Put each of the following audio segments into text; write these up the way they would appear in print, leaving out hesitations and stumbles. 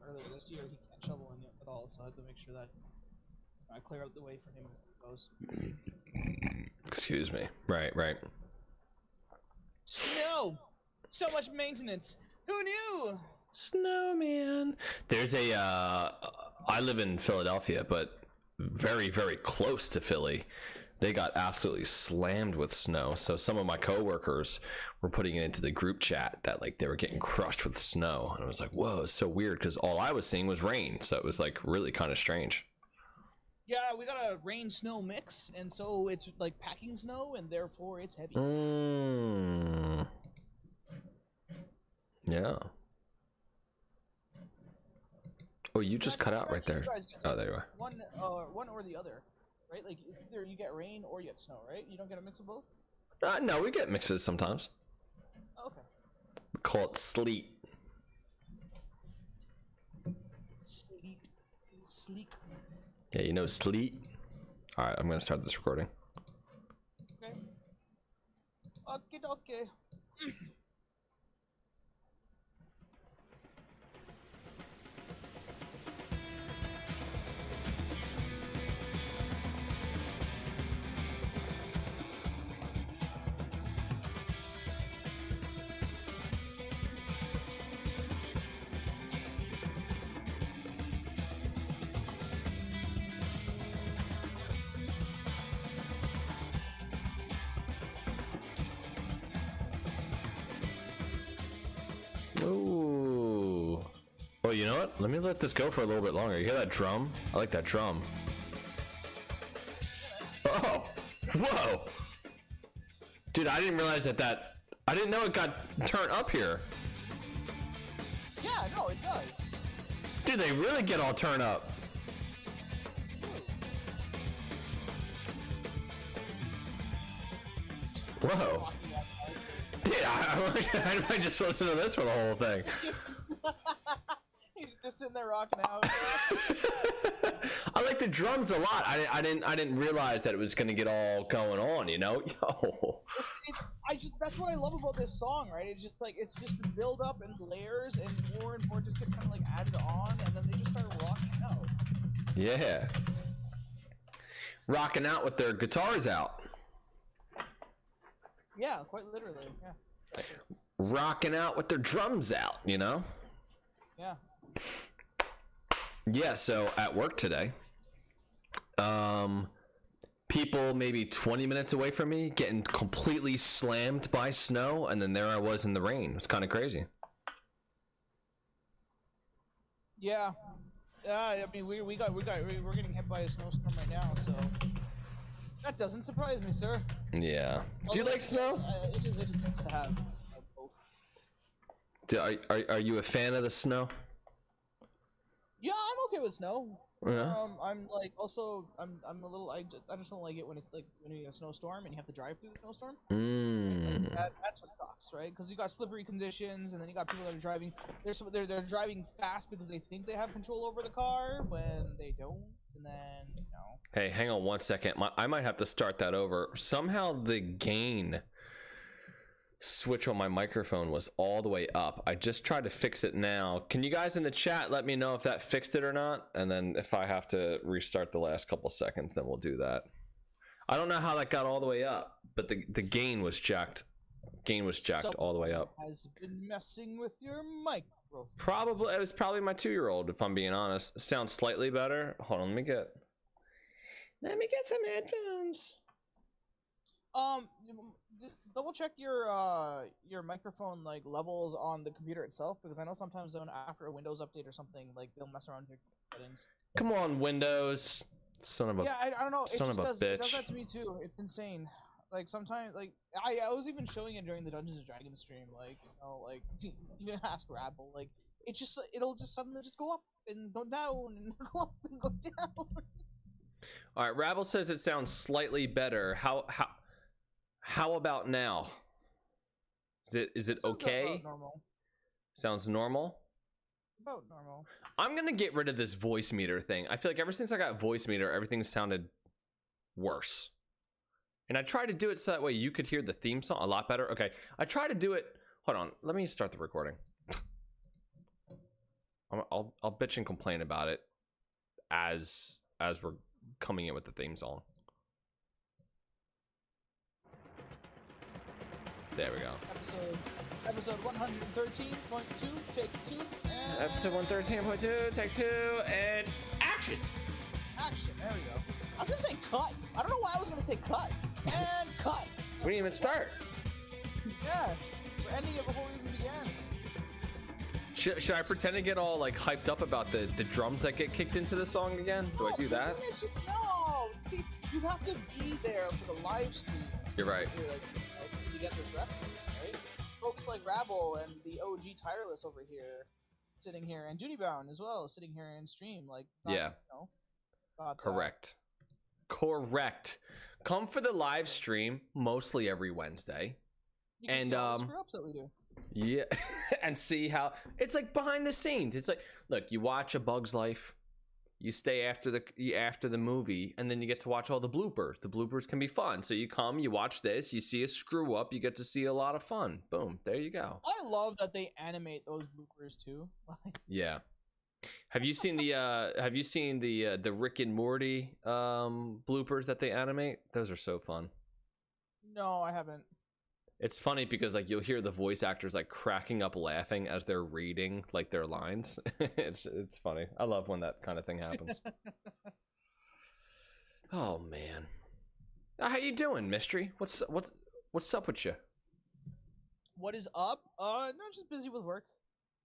earlier this year, he can't shovel in at all, so I have to make sure that I clear out the way for him when he goes. Excuse me. Right. Snow! So much maintenance! Who knew? Snowman. There's a, I live in Philadelphia, but very, very close to Philly. They got absolutely slammed with snow. So some of my coworkers were putting it into the group chat that like they were getting crushed with snow. And I was like, whoa, it's so weird because all I was seeing was rain. So it was like really kind of strange. Yeah, we got a rain-snow mix, and so it's like packing snow, and therefore it's heavy. Yeah. Oh, you just cut out right there. Oh, there you are. One or the other, right? Like it's either you get rain or you get snow, right? You don't get a mix of both? No, we get mixes sometimes. Oh, okay. We call it sleet. Sleek. Yeah, you know sleet. All right, I'm gonna start this recording. Okay. Ooh. Oh, you know what? Let me let this go for a little bit longer. You hear that drum? I like that drum. Oh, whoa. Dude, I didn't realize that I didn't know it got turned up here. Yeah, no, it does. Dude, they really get all turned up. Whoa. Dude, I might just listen to this for the whole thing. He's just sitting there rocking out. I like the drums a lot. I didn't realize that it was gonna get all going on, you know? Yo. That's what I love about this song, right? It's just the build up and layers, and more just gets kind of like added on, and then they just start rocking out. Yeah. Rocking out with their guitars out. Yeah, quite literally. Yeah. Rocking out with their drums out, you know? Yeah. Yeah, so at work today, people maybe 20 minutes away from me getting completely slammed by snow, and then there I was in the rain. It's kind of crazy. Yeah. I mean, we're getting hit by a snowstorm right now, so that doesn't surprise me, sir. Yeah. Do you like snow? It is nice to have both. Are you a fan of the snow? Yeah, I'm okay with snow. Yeah. I'm like also I'm a little I just don't like it when it's like when you get a snowstorm and you have to drive through the snowstorm. That's what sucks, right? Because you got slippery conditions, and then you got people that are driving. They're driving fast because they think they have control over the car when they don't, and then you know. Hey, hang on 1 second. I might have to start that over. Somehow the gain switch on my microphone was all the way up. I just tried to fix it now. Can you guys in the chat let me know if that fixed it or not? And then if I have to restart the last couple seconds, then we'll do that. I don't know how that got all the way up, but the gain was jacked. Gain was jacked all the way up. Has been messing with your microphone. Probably, it was probably my 2-year-old, if I'm being honest. It sounds slightly better. Hold on, let me get some headphones. Double check your microphone like levels on the computer itself, because I know sometimes when after a Windows update or something, like they'll mess around with your settings. Come on, Windows. Son of a I don't know. It just does bitch. It does that to me too. It's insane. Like sometimes, like I was even showing it during the Dungeons and Dragons stream. Like you know, like even ask Rabble. Like it'll just suddenly just go up and go down and go up and go down. All right, Rabble says it sounds slightly better. How about now? Is it okay? About normal. Sounds normal? About normal. I'm gonna get rid of this voice meter thing. I feel like ever since I got voice meter, everything sounded worse. And I tried to do it so that way you could hear the theme song a lot better. Okay, I tried to do it. Hold on, let me start the recording. I'll bitch and complain about it as we're coming in with the theme song. There we go. Episode 113.2, take 2. And Episode 113.2, take 2, and action! Action, there we go. I was gonna say cut. I don't know why I was gonna say cut. And cut. We didn't even start. Yeah, we're ending it before we even began. Should I pretend to get all like hyped up about the drums that get kicked into the song again? Do I do that? It's just, no. See, you have to be there for the live stream. You're right. To get this reference, right? Folks like Rabble and the OG Tireless over here, sitting here, and Duty Bound as well, sitting here in stream, like, not, yeah. You know, correct. Come for the live stream mostly every Wednesday. You can see all the screw ups that we do. Yeah, and see how it's like behind the scenes. It's like, look, you watch A Bug's Life, you stay after the movie, and then you get to watch all the bloopers. The bloopers can be fun. So you come, you watch this, you see a screw up, you get to see a lot of fun. Boom, there you go. I love that they animate those bloopers too. Yeah. Have you seen the Rick and Morty bloopers that they animate? Those are so fun. No, I haven't. It's funny because like you'll hear the voice actors like cracking up laughing as they're reading like their lines. it's funny. I love when that kind of thing happens. Oh man. How you doing, Mystery? What's up with you? What is up? No, just busy with work.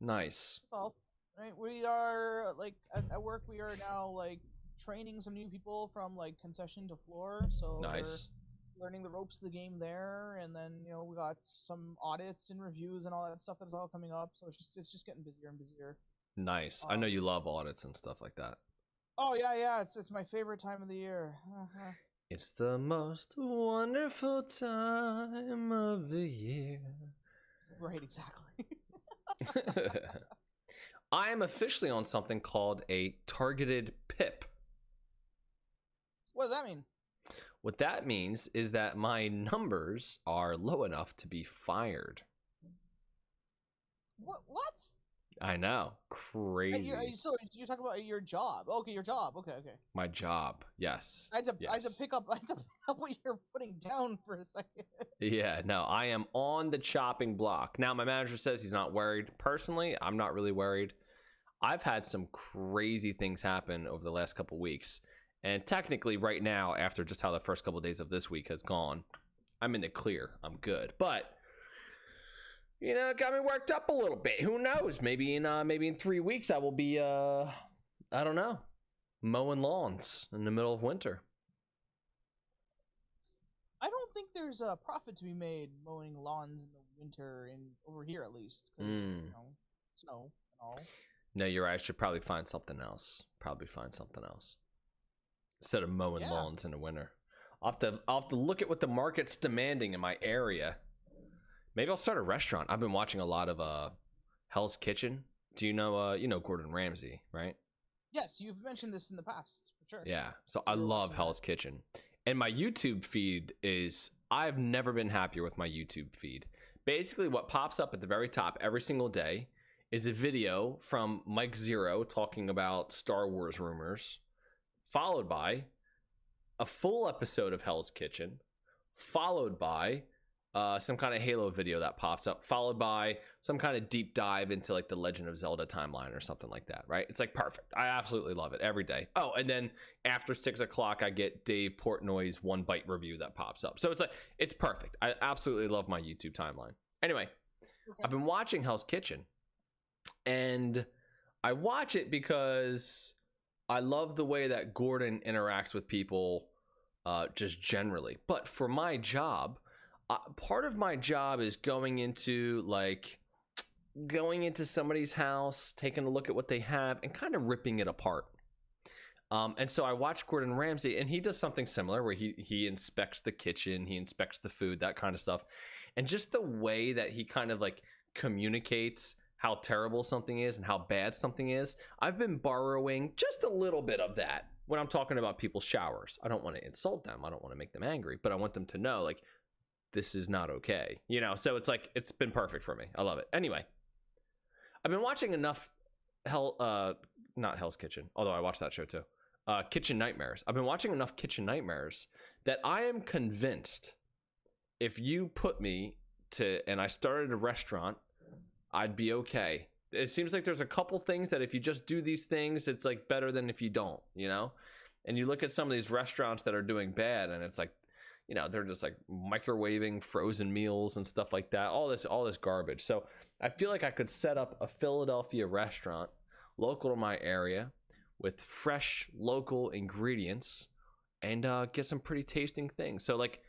Nice. That's all. Right, we are like at work. We are now like training some new people from like concession to floor. So nice. We're learning the ropes of the game there, and then we got some audits and reviews and all that stuff that's all coming up. So it's just getting busier and busier. Nice. I know you love audits and stuff like that. Oh yeah. It's my favorite time of the year. It's the most wonderful time of the year. Right, exactly. I am officially on something called a targeted PIP. What does that mean? What that means is that my numbers are low enough to be fired. What? I know. Crazy. So you're talking about your job. Okay, your job. Okay. My job. Yes. I had to pick up what you're putting down for a second. Yeah, no, I am on the chopping block. Now, my manager says he's not worried. Personally, I'm not really worried. I've had some crazy things happen over the last couple weeks. And technically, right now, after just how the first couple of days of this week has gone, I'm in the clear. I'm good. But, it got me worked up a little bit. Who knows? Maybe in 3 weeks, I will be, I don't know, mowing lawns in the middle of winter. I don't think there's a profit to be made mowing lawns in the winter, over here at least. Because, snow and all. No, you're right. I should probably find something else. Instead of mowing lawns in the winter. I'll have to look at what the market's demanding in my area. Maybe I'll start a restaurant. I've been watching a lot of Hell's Kitchen. Do you know Gordon Ramsay, right? Yes, you've mentioned this in the past, for sure. Yeah, so I love Hell's Kitchen. And my YouTube feed I've never been happier with my YouTube feed. Basically, what pops up at the very top every single day is a video from Mike Zero talking about Star Wars rumors, followed by a full episode of Hell's Kitchen, followed by some kind of Halo video that pops up, followed by some kind of deep dive into like the Legend of Zelda timeline or something like that, right? It's like perfect. I absolutely love it every day. Oh, and then after 6 o'clock, I get Dave Portnoy's 1 Bite review that pops up. So it's perfect. I absolutely love my YouTube timeline. Anyway, okay. I've been watching Hell's Kitchen, and I watch it because I love the way that Gordon interacts with people just generally. But for my job, part of my job is going into somebody's house, taking a look at what they have, and kind of ripping it apart. And so I watch Gordon Ramsay, and he does something similar where he inspects the kitchen, he inspects the food, that kind of stuff. And just the way that he kind of like communicates how terrible something is and how bad something is, I've been borrowing just a little bit of that when I'm talking about people's showers. I don't want to insult them. I don't want to make them angry, but I want them to know, like, this is not okay. So it's like, it's been perfect for me. I love it. Anyway, I've been watching enough not Hell's Kitchen, although I watched that show too. Kitchen Nightmares. I've been watching enough Kitchen Nightmares that I am convinced if you put me to, and I started a restaurant, I'd be okay. It seems like there's a couple things that if you just do these things, it's like better than if you don't, you know? And you look at some of these restaurants that are doing bad, and it's like, you know, they're just like microwaving frozen meals and stuff like that. All this garbage. So I feel like I could set up a Philadelphia restaurant local to my area with fresh local ingredients and get some pretty tasting things. So like,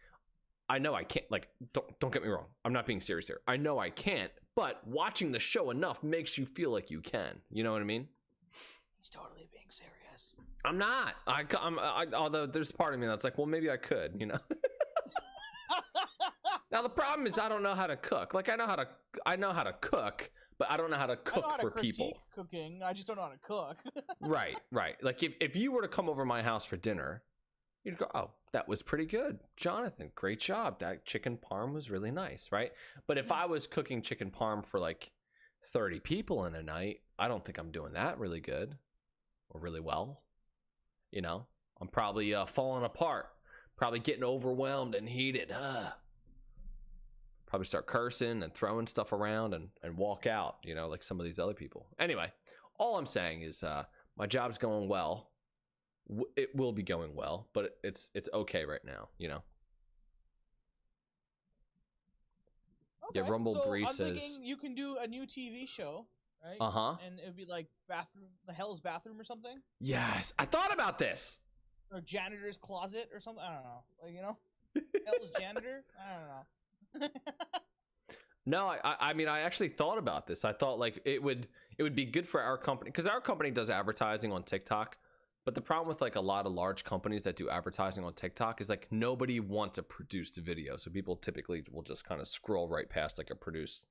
I know I can't, like, don't get me wrong. I'm not being serious here. I know I can't, but watching the show enough makes you feel like you can. You know what I mean? He's totally being serious. I'm not. Although there's part of me that's like, well, maybe I could, you know? Now the problem is I don't know how to cook. Like I know how to cook, but I don't know how to cook for people. Cooking, I just don't know how to cook. Right. Like if you were to come over my house for dinner, you'd go, oh, that was pretty good, Jonathan. Great job. That chicken parm was really nice, right? But if I was cooking chicken parm for like 30 people in a night, I don't think I'm doing that really good or really well. You know, I'm probably falling apart, probably getting overwhelmed and heated. Probably start cursing and throwing stuff around and walk out, you know, like some of these other people. Anyway, all I'm saying is my job's going well. It will be going well, but it's okay right now, you know. Okay, yeah, Rumble so Bree I'm says thinking you can do a new TV show, right? And it would be like the Hell's Bathroom or something. Yes, I thought about this. Or Janitor's Closet or something. I don't know. Like, you know, Hell's Janitor. I don't know. No, I mean, I actually thought about this. I thought like it would be good for our company because our company does advertising on TikTok. But the problem with like a lot of large companies that do advertising on TikTok is like nobody wants a produced video. So people typically will just kind of scroll right past like a produced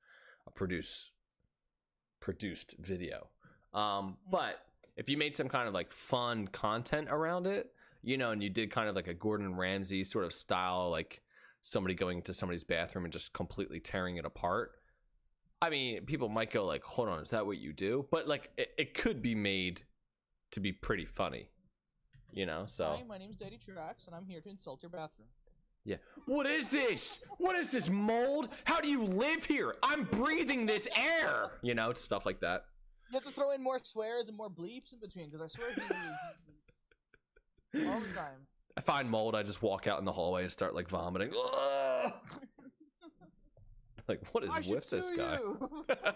video. But if you made some kind of like fun content around it, you know, and you did kind of like a Gordon Ramsay sort of style, like somebody going into somebody's bathroom and just completely tearing it apart. I mean, people might go like, hold on, is that what you do? But like it could be made to be pretty funny, you know. So hi, my name's DaddyTrax and I'm here to insult your bathroom. Yeah. What is this? What is this, mold? How do you live here? I'm breathing this air, you know, stuff like that. You have to throw in more swears and more bleeps in between because I swear he all the time. I find mold, I just walk out in the hallway and start like vomiting. Like, what is with this guy? Man,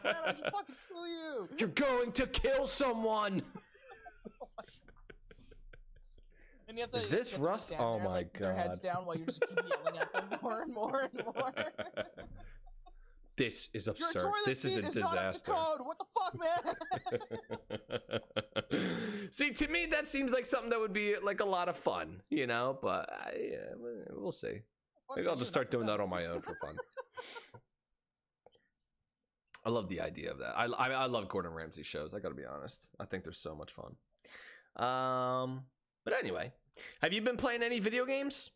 I should fucking sue you. You're going to kill someone. And you have to, is this Rust? Oh there, my like, god. Their heads down while you just keep yelling at them more and more and more. This is absurd. Your toilet this is a disaster. Not up to code. What the fuck, man? See, to me, that seems like something that would be like a lot of fun, you know. But we'll see. Maybe I'll just start doing that on my own for fun. I love the idea of that. I love Gordon Ramsay shows. I got to be honest. I think they're so much fun. But anyway, have you been playing any video games?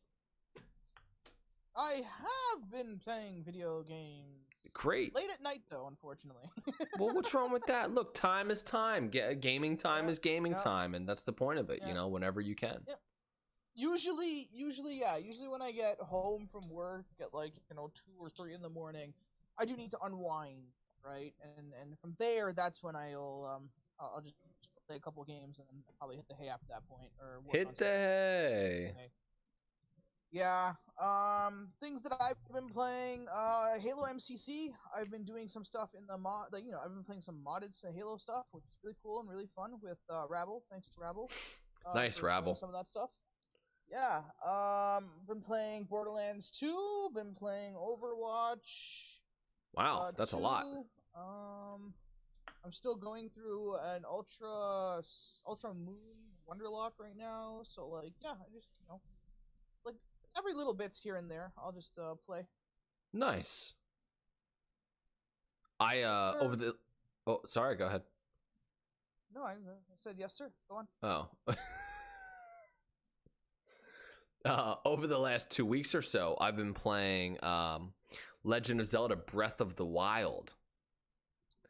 I have been playing video games. Great. Late at night, though, unfortunately. Well, what's wrong with that? Look, time is time. Gaming time is gaming time, and that's the point of it. You know, whenever you can. Yep. Usually, yeah. Usually, when I get home from work at like 2 or 3 in the morning, I do need to unwind, right? And from there, that's when I'll just play a couple games and then probably hit the hay after that point, or hit the hay. Yeah. Things that I've been playing, Halo MCC. I've been doing some stuff in the mod. Like, I've been playing some modded Halo stuff, which is really cool and really fun with Rabble. Thanks to Rabble. Nice, Rabble. Some of that stuff. Yeah. Been playing Borderlands 2. Been playing Overwatch. Wow, that's 2. A lot. I'm still going through an Ultra Moon Wonderlock right now. So like, yeah, I just like every little bits here and there, I'll just play. Nice. Over the. Oh, sorry. Go ahead. No, I said yes, sir. Go on. Oh. Over the last 2 weeks or so, I've been playing Legend of Zelda: Breath of the Wild.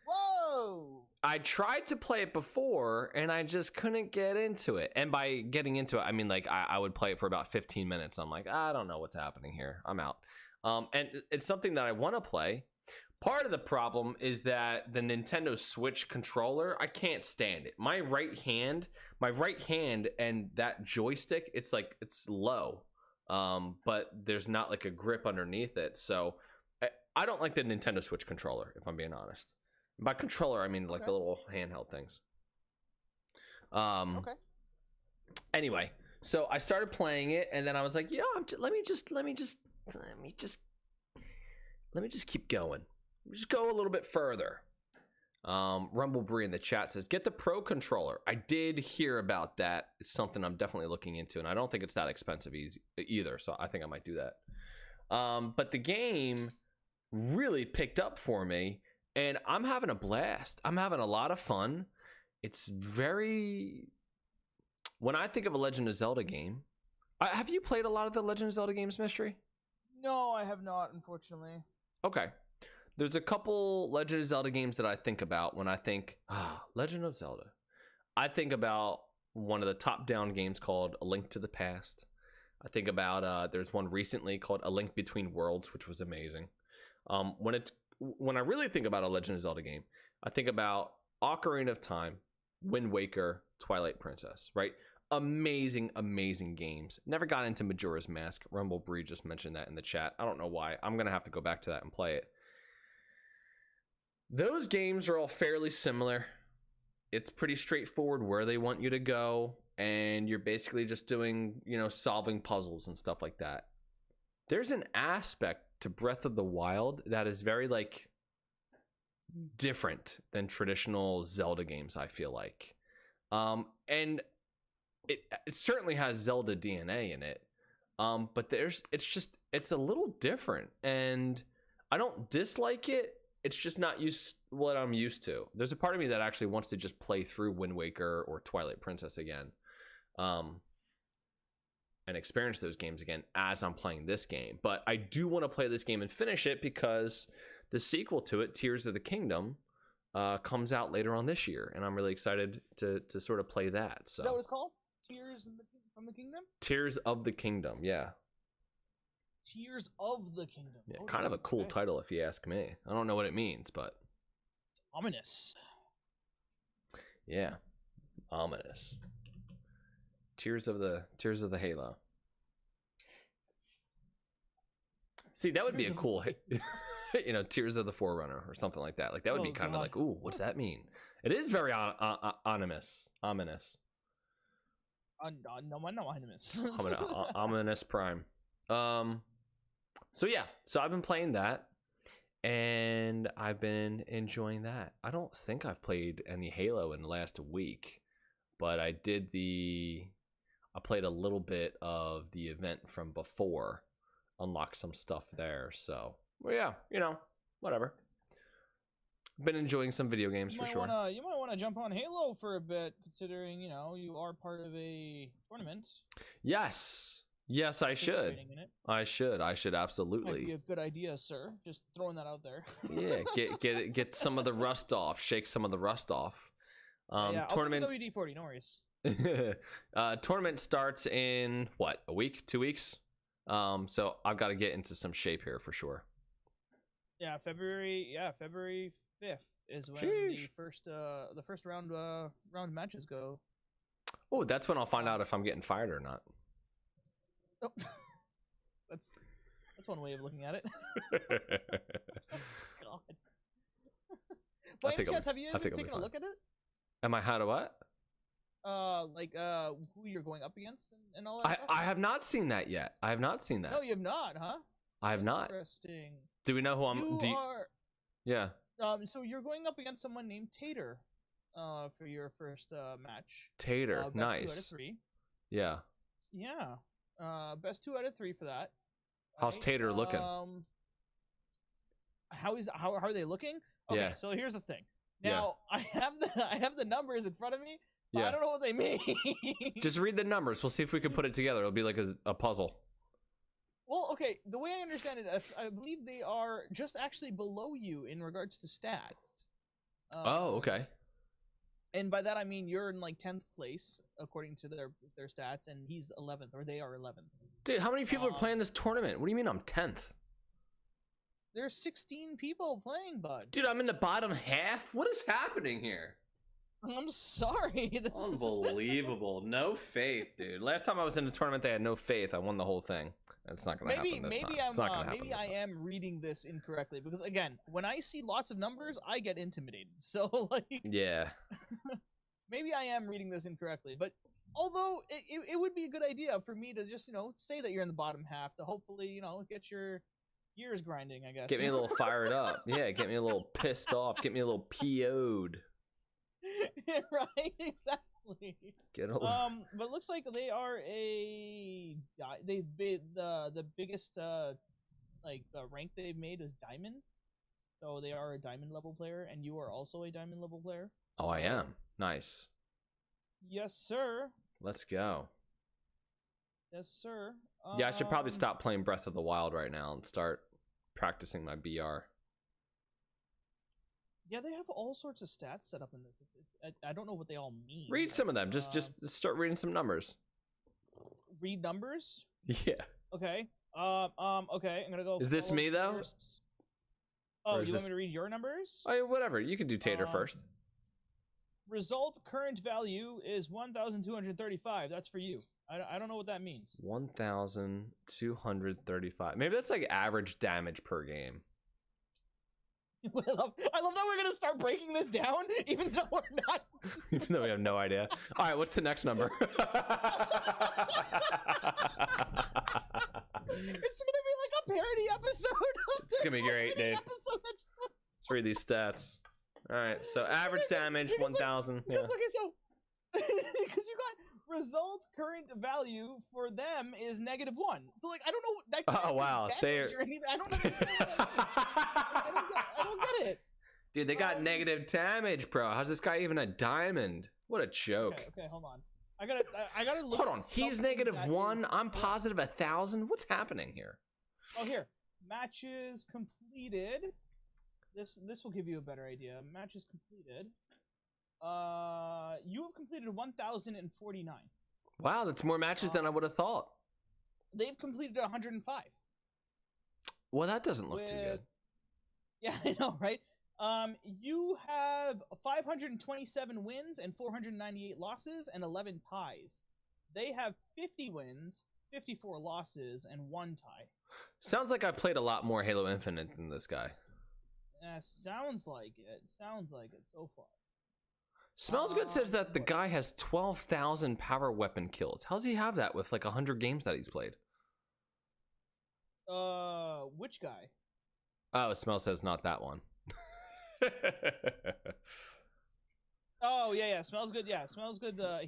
Whoa! I tried to play it before and I just couldn't get into it. And by getting into it, I mean like I would play it for about 15 minutes. I'm like, I don't know what's happening here. I'm out. And it's something that I want to play. Part of the problem is that the Nintendo Switch controller, I can't stand it. My right hand and that joystick, it's low. But there's not like a grip underneath it. So I don't like the Nintendo Switch controller, if I'm being honest. By controller, I mean like the little handheld things. Okay. Anyway, so I started playing it, and then I was like, let me just keep going. Just go a little bit further. Rumblebree in the chat says, get the Pro controller. I did hear about that. It's something I'm definitely looking into, and I don't think it's that expensive either, so I think I might do that. But the game really picked up for me, and I'm having a blast. I'm having a lot of fun. It's very... When I think of a Legend of Zelda game... have you played a lot of the Legend of Zelda games, Mystery? No, I have not, unfortunately. Okay. There's a couple Legend of Zelda games that I think about when I think, Legend of Zelda. I think about one of the top-down games called A Link to the Past. I think about, there's one recently called A Link Between Worlds, which was amazing. When I really think about a Legend of Zelda game, I think about Ocarina of Time, Wind Waker, Twilight Princess, right? Amazing, amazing games. Never got into Majora's Mask. Rumblebree just mentioned that in the chat. I don't know why. I'm going to have to go back to that and play it. Those games are all fairly similar. It's pretty straightforward where they want you to go, and you're basically just doing, solving puzzles and stuff like that. There's an aspect to Breath of the Wild that is very, different than traditional Zelda games, I feel like. And it certainly has Zelda DNA in it. But it's a little different, and I don't dislike it. It's just not what I'm used to. There's a part of me that actually wants to just play through Wind Waker or Twilight Princess again, and experience those games again as I'm playing this game. But I do want to play this game and finish it because the sequel to it, Tears of the Kingdom, comes out later on this year, and I'm really excited to sort of play that. So. Is that what it's called? Tears from the Kingdom? Tears of the Kingdom, yeah. Tears of the Kingdom. Yeah, kind of a cool title if you ask me. I don't know what it means, but it's ominous. Yeah, ominous. Tears of the Halo. See, that would be a cool, Tears of the Forerunner or something like that. Like that would be kind of like, ooh, what's that mean? It is very ominous. Ominous. Ominous Prime. So yeah, so I've been playing that, and I've been enjoying that. I don't think I've played any Halo in the last week, but I played a little bit of the event from before, unlocked some stuff there. So, well, yeah, whatever. Been enjoying some video games for sure. You might want to jump on Halo for a bit, considering you are part of a tournament. Yes, I should. I should absolutely. Might be a good idea, sir. Just throwing that out there. Yeah, get some of the rust off. Shake some of the rust off. Tournament. WD-40, no worries. Tournament starts in what? A week? 2 weeks? So I've got to get into some shape here for sure. Yeah, February 5th is when the first round matches go. Oh, that's when I'll find out if I'm getting fired or not. Oh. That's one way of looking at it. God. By any chance, have you ever taken a look at it? Am I how to what? Who you're going up against and all that stuff? I have not seen that yet. I have not seen that. No, you have not, huh? I have not. Interesting. Do we know who I'm? Yeah. So you're going up against someone named Tater, for your first match. Tater, best nice. 2 out of 3. Yeah. Yeah. Best 2 out of 3 for that. How's Tater looking? How are they looking? Okay, yeah. So here's the thing. Now I have the numbers in front of me. But yeah. I don't know what they mean. Just read the numbers. We'll see if we can put it together. It'll be like a puzzle. Well, okay. The way I understand it, I believe they are just actually below you in regards to stats. Oh, okay. And by that I mean you're in like 10th place according to their stats, and he's 11th, or they are 11th. Dude, how many people are playing this tournament? What do you mean I'm 10th? There's 16 people playing, bud. Dude, I'm in the bottom half? What is happening here? I'm sorry. Unbelievable. No faith, dude. Last time I was in a tournament, they had no faith. I won the whole thing. It's not going to happen this time. Maybe I am reading this incorrectly, because again, when I see lots of numbers, I get intimidated. So like, yeah, maybe I am reading this incorrectly. But although it would be a good idea for me to just say that you're in the bottom half to hopefully get your gears grinding, I guess. Get me a little fired up. Yeah, get me a little pissed off. Get me a little PO'd. Right, exactly. Get a little... but it looks like they are the biggest rank they've made is diamond, so they are a diamond level player, and you are also a diamond level player. Oh, I am. Nice. Yes, sir. Let's go. Yes, sir. Yeah, I should probably stop playing Breath of the Wild right now and start practicing my BR. Yeah, they have all sorts of stats set up in this. I don't know what they all mean. Read some of them. Just start reading some numbers. Read numbers? Yeah. Okay. Okay. I'm gonna go. Is this me though? Oh, you want me to read your numbers? Oh, whatever. You can do Tater first. Result current value is 1,235. That's for you. I don't know what that means. 1,235. Maybe that's like average damage per game. I love that we're gonna start breaking this down, even though we're not. Even though we have no idea. All right, what's the next number? It's gonna be like a parody episode. It's gonna be great, Dave. Let's read these stats. All right, so average damage 1,000. Yeah. Okay, so because you got result current value for them is -1. So like I don't know that. Oh wow, they're. I don't understand. I don't get it. Dude, they got negative damage, bro. How's this guy even a diamond? What a joke. Okay, hold on. I gotta look. Hold on, he's -1. I'm positive 1,000. What's happening here? Oh, here, matches completed. This will give you a better idea. Matches completed. You have completed 1,049. Wow, that's more matches than I would have thought. They've completed 105. Well, that doesn't look too good. Yeah, I know, right? You have 527 wins and 498 losses and 11 ties. They have 50 wins, 54 losses, and 1 tie. Sounds like I've played a lot more Halo Infinite than this guy. Sounds like it. Sounds like it so far. Smells Good says that the guy has 12,000 power weapon kills. How does he have that with like 100 games that he's played? Which guy? Oh, Smell says not that one. Oh yeah, Smells Good. Yeah, Smells Good. I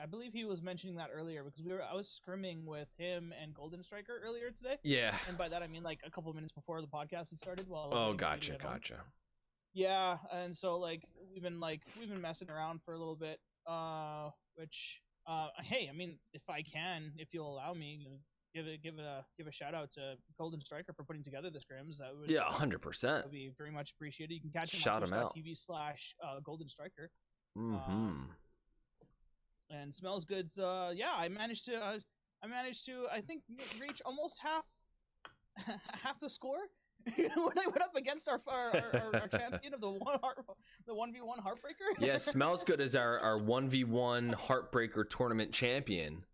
believe he was mentioning that earlier because I was scrimming with him and Golden Striker earlier today. Yeah. And by that I mean like a couple minutes before the podcast had started. Oh, gotcha. Yeah, and so like we've been messing around for a little bit. Which hey, I mean, if you'll allow me, give a shout out to Golden Striker for putting together the scrims. That would 100%. That would be very much appreciated. You can catch him on twitch.tv/Golden Striker. And Smells Good's I managed to I think reach almost half the score when I went up against our champion of the 1v1 Heartbreaker. Yeah, Smells Good is our 1v1 Heartbreaker tournament champion,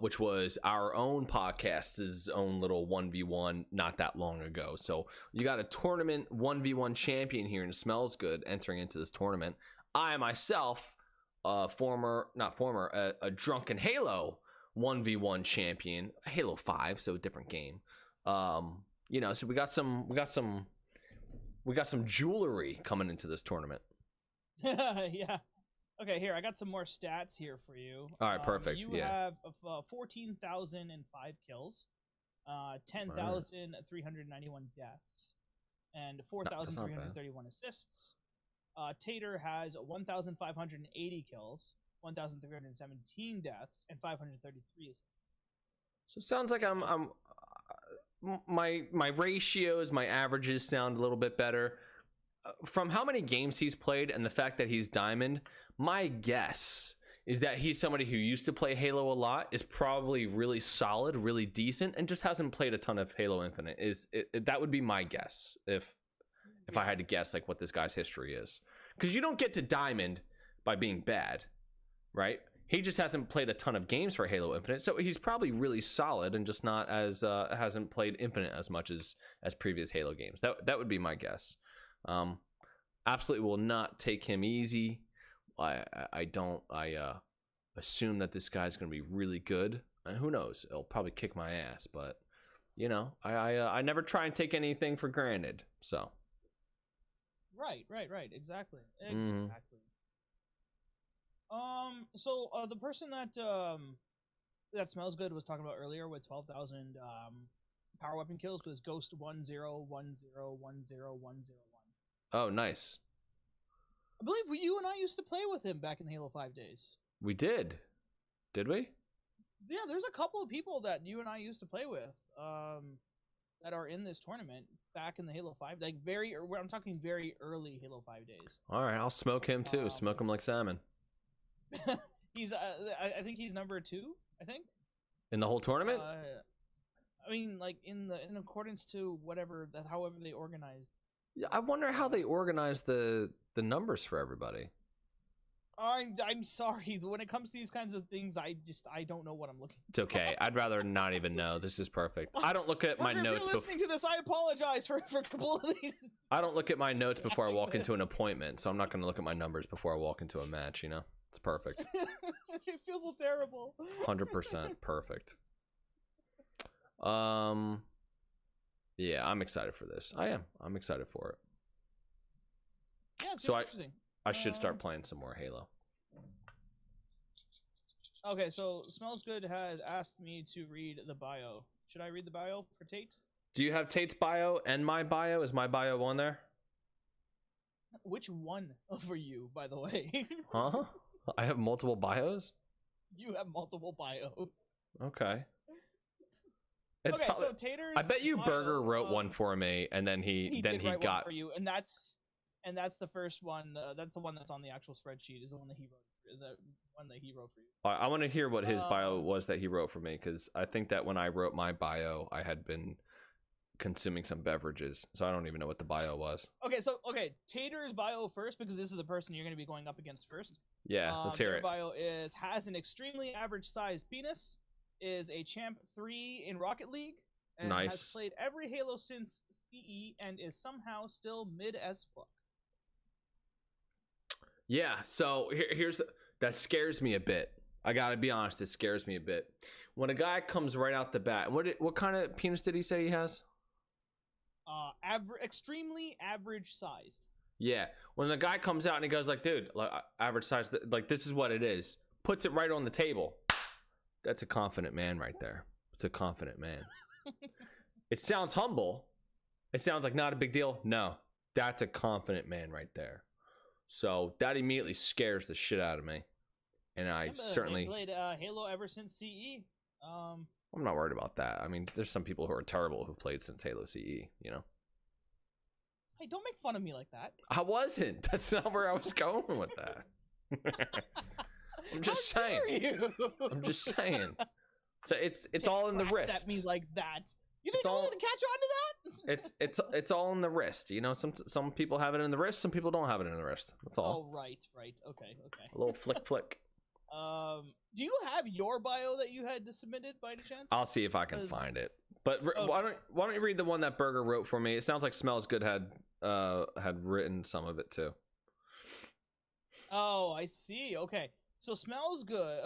which was our own podcast's own little 1v1 not that long ago. So you got a tournament 1v1 champion here in Smells Good entering into this tournament. I myself, a drunken Halo 1v1 champion, Halo 5, so a different game. So we got some jewelry coming into this tournament. Yeah. Okay, here I got some more stats here for you. All right, perfect. You have 14,005 kills, 10,391 deaths, and 4,331 assists. Tater has 1,580 kills, 1,317 deaths, and 533 assists. So it sounds like my ratios, my averages sound a little bit better. From how many games he's played and the fact that he's diamond, My guess is that he's somebody who used to play Halo a lot, is probably really solid, really decent, and just hasn't played a ton of Halo Infinite. That would be my guess if I had to guess like what this guy's history is. Because you don't get to Diamond by being bad, right? He just hasn't played a ton of games for Halo Infinite, so he's probably really solid and just not as hasn't played Infinite as much as previous Halo games. That would be my guess. Absolutely will not take him easy. I assume that this guy's going to be really good, and who knows? It'll probably kick my ass, but you know, I never try and take anything for granted. So. Right. Exactly. Mm-hmm. So the person that smells good was talking about earlier with 12,000 power weapon kills was Ghost 101010101. Oh, nice. I believe you and I used to play with him back in the Halo 5 days. We did we? Yeah, there's a couple of people that you and I used to play with that are in this tournament back in the Halo 5, like I'm talking very early Halo 5 days. All right, I'll smoke him too. Smoke him like salmon. He's I think he's number 2, I think. In the whole tournament? I mean, like in accordance to however they organized. Yeah, I wonder how they organize the numbers for everybody. I'm sorry. When it comes to these kinds of things, I don't know what I'm looking. It's okay. I'd rather not even know. This is perfect. I don't look at my notes. If you're listening to this, I apologize for completely. I don't look at my notes before I walk into an appointment, so I'm not going to look at my numbers before I walk into a match. You know, it's perfect. It feels so terrible. 100% perfect. Yeah, I'm excited for this. I am. I'm excited for it. Yeah, it's interesting. I should start playing some more Halo. Okay, so Smells Good had asked me to read the bio. Should I read the bio for Tate? Do you have Tate's bio and my bio? Is my bio on there? Which one for you, by the way? Huh? I have multiple bios? You have multiple bios. Okay. Okay, so Tater's I bet you bio, Burger wrote one for me, and then he got one for you, and that's the first one. That's the one that's on the actual spreadsheet. Is the one that he wrote. The one that he wrote for you. I want to hear what his bio was that he wrote for me, because I think that when I wrote my bio, I had been consuming some beverages, so I don't even know what the bio was. Okay, Tater's bio first, because this is the person you're going to be going up against first. Yeah, let's hear it. Bio has an extremely average sized penis, is a champ 3 in Rocket League, and has played every Halo since CE, and is somehow still mid as fuck. Yeah, so here's that scares me a bit. I gotta be honest, it scares me a bit. When a guy comes right out the bat, what kind of penis did he say he has? Extremely average sized. Yeah, when the guy comes out and he goes like, dude, like, average size, like this is what it is. Puts it right on the table. That's a confident man right there. It's a confident man. It sounds humble. It sounds like not a big deal. No, that's a confident man right there. So that immediately scares the shit out of me. And I certainly played Halo ever since CE. I'm not worried about that. I mean, there's some people who are terrible who've played since Halo CE, you know. Hey, don't make fun of me like that. I wasn't. That's not where I was going with that. I'm just saying. I'm just saying. So it's all in the wrist. At me like that. You think I'm gonna catch on to that? It's all in the wrist. You know, some people have it in the wrist, some people don't have it in the wrist. That's all. Oh, right. Okay. A little flick. Do you have your bio that you had submitted by any chance? I'll see if I can find it. But why don't you read the one that Burger wrote for me? It sounds like Smells Good had written some of it too. Oh, I see. Okay. So Smells Good.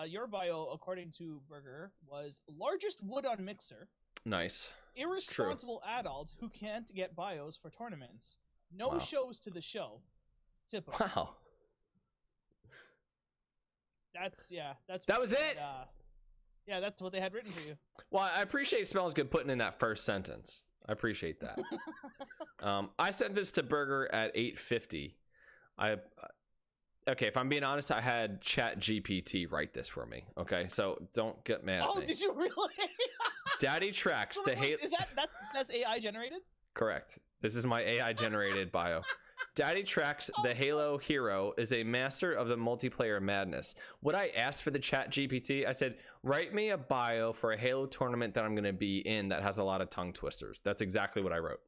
Your bio, according to Burger, was largest wood on mixer. Nice. Irresponsible adult who can't get bios for tournaments. No shows to the show. Typical. Wow. That was it. Yeah, that's what they had written for you. Well, I appreciate Smells Good putting in that first sentence. I appreciate that. I sent this to Burger at 8:50. Okay, if I'm being honest, I had ChatGPT write this for me. Okay, so don't get mad at me. Oh, did you really? DaddyTrax, that's AI generated? Correct. This is my AI generated bio. DaddyTrax, the Halo hero, is a master of the multiplayer madness. What I asked for the chat GPT, I said, write me a bio for a Halo tournament that I'm going to be in that has a lot of tongue twisters. That's exactly what I wrote.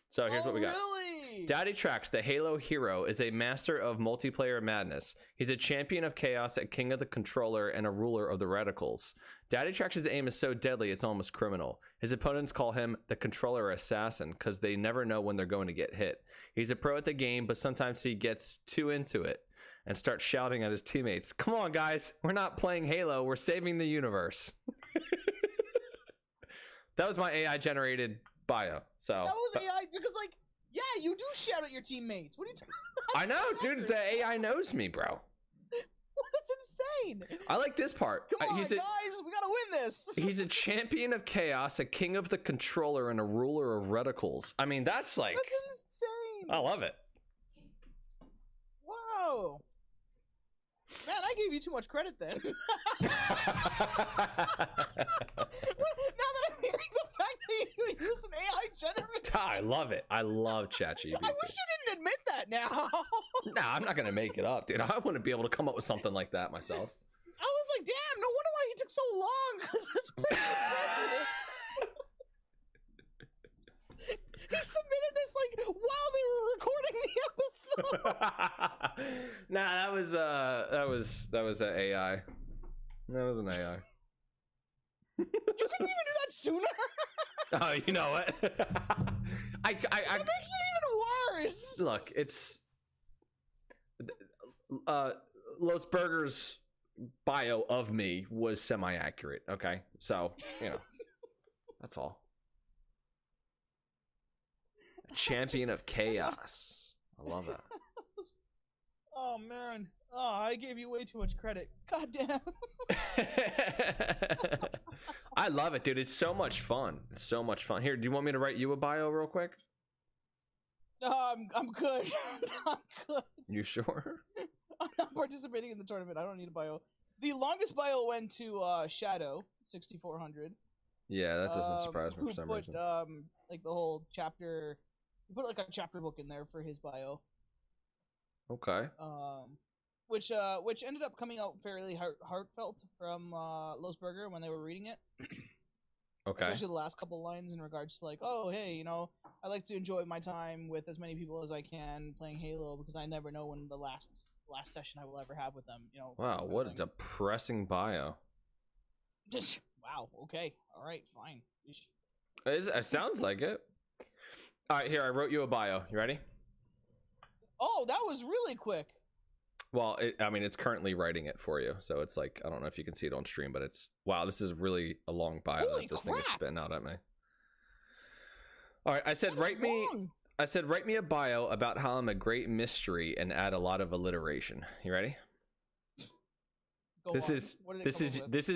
So here's what we got. Really? DaddyTrax, the Halo hero, is a master of multiplayer madness. He's a champion of chaos, a king of the controller, and a ruler of the radicals. DaddyTrax's aim is so deadly it's almost criminal. His opponents call him the controller assassin because they never know when they're going to get hit. He's a pro at the game, but sometimes he gets too into it and starts shouting at his teammates. Come on, guys. We're not playing Halo. We're saving the universe. That was my AI-generated bio. So That was AI because, like, yeah, you do shout at your teammates. What are you talking about? I know, dude. The AI knows me, bro. That's insane. I like this part. Come on, guys. We gotta win this. He's a champion of chaos, a king of the controller, and a ruler of reticles. I mean, that's like... That's insane. I love it. Wow. Man, I gave you too much credit then. Now that I'm hearing the fact that you use an AI generator. I love it. I love ChatGPT. I wish you didn't admit that now. Nah, I'm not going to make it up, dude. I want to be able to come up with something like that myself. I was like, damn, no wonder why he took so long, because it's pretty impressive. He submitted this like while they were recording the episode. Nah, that was an AI. That was an AI. You couldn't even do that sooner. Oh, you know what? I That makes it even worse. Look, it's Los Burgers bio of me was semi-accurate. Okay, so you know, that's all. Champion of chaos. I love that. Oh man. Oh, I gave you way too much credit. God damn. I love it, dude. It's so much fun. It's so much fun. Here, do you want me to write you a bio real quick? I'm good. I'm good. You sure? I'm not participating in the tournament. I don't need a bio. The longest bio went to Shadow 6400. Yeah, that doesn't surprise me for some reason. Like the whole chapter. He put like a chapter book in there for his bio. Okay. Which ended up coming out fairly heartfelt from Los Burger when they were reading it. Okay. Especially the last couple lines in regards to like, oh hey, you know, I like to enjoy my time with as many people as I can playing Halo because I never know when the last session I will ever have with them. You know. Wow, what a depressing bio. Just wow. Okay. All right. Fine. It sounds like it. All right, here I wrote you a bio. You ready? Oh, that was really quick. Well, I mean, it's currently writing it for you, so it's like I don't know if you can see it on stream, but it's wow. This is really a long bio Holy that this crap. thing is spitting out at me. All right, I said write me a bio about how I'm a great mystery and add a lot of alliteration. You ready? This is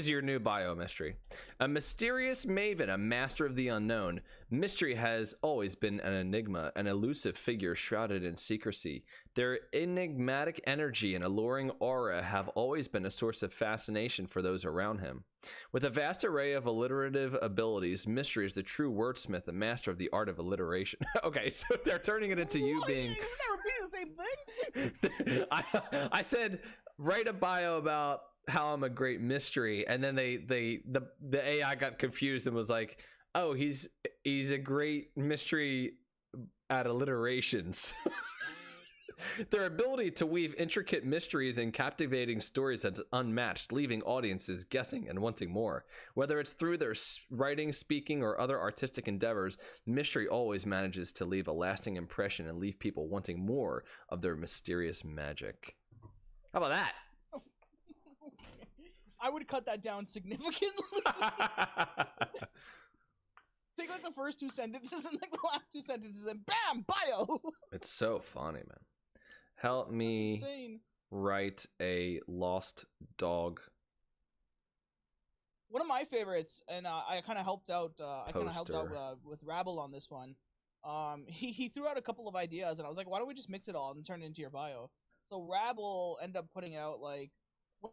your new bio mystery. A mysterious maven, a master of the unknown. Mystery has always been an enigma, an elusive figure shrouded in secrecy. Their enigmatic energy and alluring aura have always been a source of fascination for those around him. With a vast array of alliterative abilities, Mystery is the true wordsmith, a master of the art of alliteration. Okay, so they're turning it into you being... Isn't that repeating the same thing? I said, write a bio about how I'm a great mystery, and then the AI got confused and was like, oh, he's a great mystery at alliterations. Their ability to weave intricate mysteries and captivating stories is unmatched, leaving audiences guessing and wanting more. Whether it's through their writing, speaking, or other artistic endeavors, Mystery always manages to leave a lasting impression and leave people wanting more of their mysterious magic. How about that? I would cut that down significantly. Take like the first two sentences and like the last two sentences and bam, bio. It's so funny, man. Help me write a lost dog. One of my favorites, and I kind of helped out. With Rabble on this one. He threw out a couple of ideas, and I was like, why don't we just mix it all and turn it into your bio? So Rabble ended up putting out like,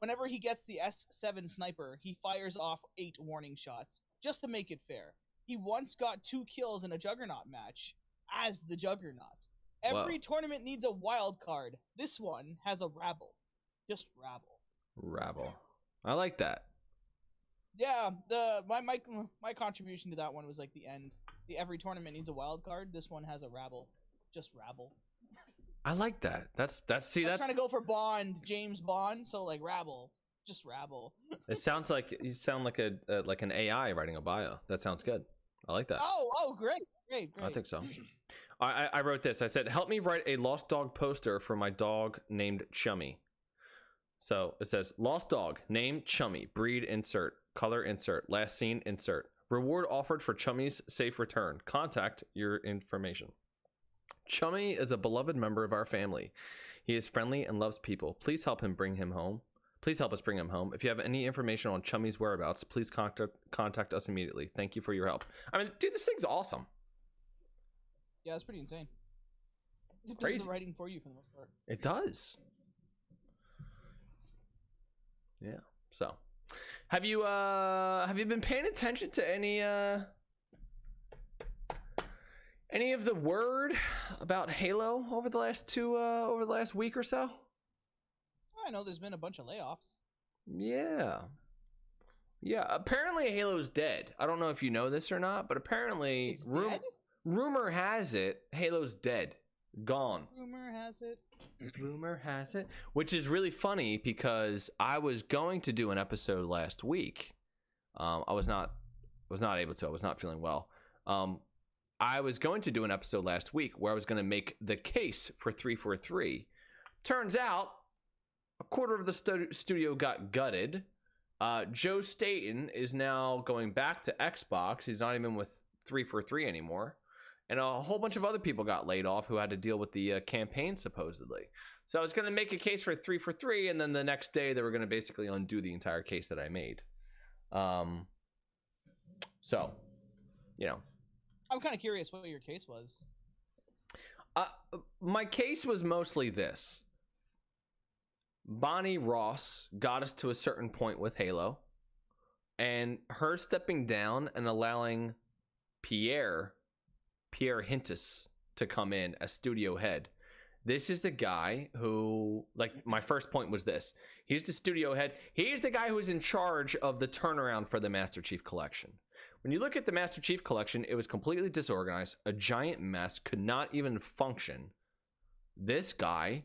whenever he gets the S7 sniper, he fires off 8 warning shots just to make it fair. He once got 2 kills in a Juggernaut match as the Juggernaut. Every tournament needs a wild card. This one has a rabble. Just rabble. Rabble. I like that. Yeah, my contribution to that one was like the end. Every tournament needs a wild card. This one has a rabble. Just rabble. I like that. That's trying to go for Bond, James Bond, so like rabble. Just rabble. It sounds like you sound like like an AI writing a bio. That sounds good. I like that. Oh, great. I think so. I wrote this. I said, help me write a lost dog poster for my dog named Chummy. So it says, lost dog, name Chummy, breed insert, color insert, last seen insert, reward offered for Chummy's safe return. Contact your information. Chummy is a beloved member of our family. He is friendly and loves people. Please help bring him home. Please help us bring him home. If you have any information on Chummy's whereabouts, please contact us immediately. Thank you for your help. I mean, dude, this thing's awesome. Yeah, it's pretty insane. It Crazy. does the writing for you for the most part. It does. Yeah. So, have you been paying attention to any of the word about Halo over the last week or so? I know there's been a bunch of layoffs. Yeah. Apparently Halo's dead. I don't know if you know this or not, but apparently rumor has it Halo's dead, gone. Rumor has it. Rumor has it, which is really funny because I was going to do an episode last week. I was not able to. I was not feeling well. I was going to do an episode last week where I was going to make the case for 343. Turns out a quarter of the studio got gutted. Joe Staten is now going back to Xbox. He's not even with 343 anymore. And a whole bunch of other people got laid off who had to deal with the campaign, supposedly. So I was going to make a case for 343, and then the next day they were going to basically undo the entire case that I made. So, you know. I'm kind of curious what your case was. My case was mostly this. Bonnie Ross got us to a certain point with Halo, and her stepping down and allowing Pierre Hintis to come in as studio head. This is the guy who, like, my first point was this. He's the studio head. He's the guy who is in charge of the turnaround for the Master Chief Collection. When you look at the Master Chief Collection, it was completely disorganized, a giant mess, could not even function. This guy,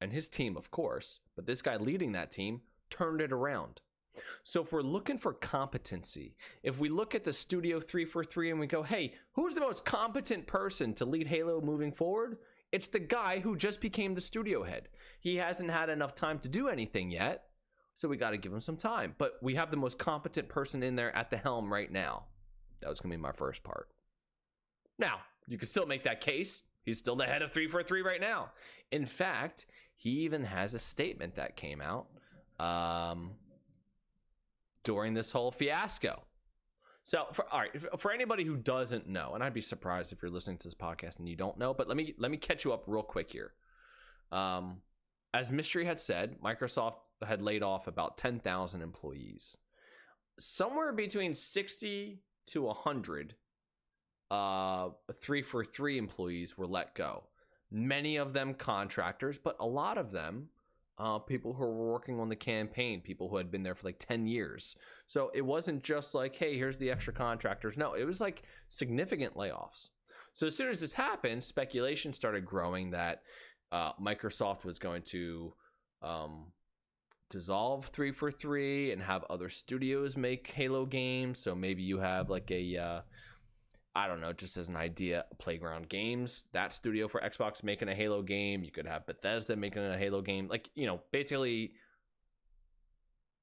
and his team, of course, but this guy leading that team turned it around. So if we're looking for competency, if we look at the Studio 343 and we go, hey, who's the most competent person to lead Halo moving forward? It's the guy who just became the studio head. He hasn't had enough time to do anything yet, so we got to give him some time. But we have the most competent person in there at the helm right now. That was going to be my first part. Now, you can still make that case. He's still the head of 343 right now. In fact, he even has a statement that came out during this whole fiasco. So, for anybody who doesn't know, and I'd be surprised if you're listening to this podcast and you don't know, but let me catch you up real quick here. As Mystery had said, Microsoft had laid off about 10,000 employees. Somewhere between 60 to 100 343 employees were let go. Many of them contractors, but a lot of them people who were working on the campaign, people who had been there for like 10 years. So it wasn't just like, hey, here's the extra contractors. No, it was like significant layoffs. So as soon as this happened, speculation started growing that Microsoft was going to dissolve 343 and have other studios make Halo games. So maybe you have like a I don't know, just as an idea, Playground Games, that studio for Xbox making a Halo game. You could have Bethesda making a Halo game. Like, you know, basically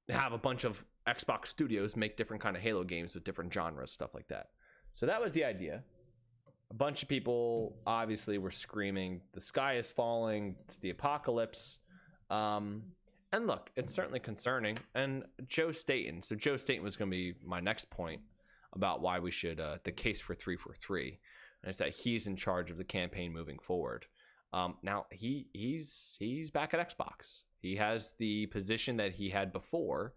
have a bunch of Xbox studios make different kind of Halo games with different genres, stuff like that. So that was the idea. A bunch of people obviously were screaming, the sky is falling, it's the apocalypse. And look, it's certainly concerning. And Joe Staten, so Joe Staten was going to be my next point about why we should, the case for 343, and it's that he's in charge of the campaign moving forward. Now he's back at Xbox. He has the position that he had before,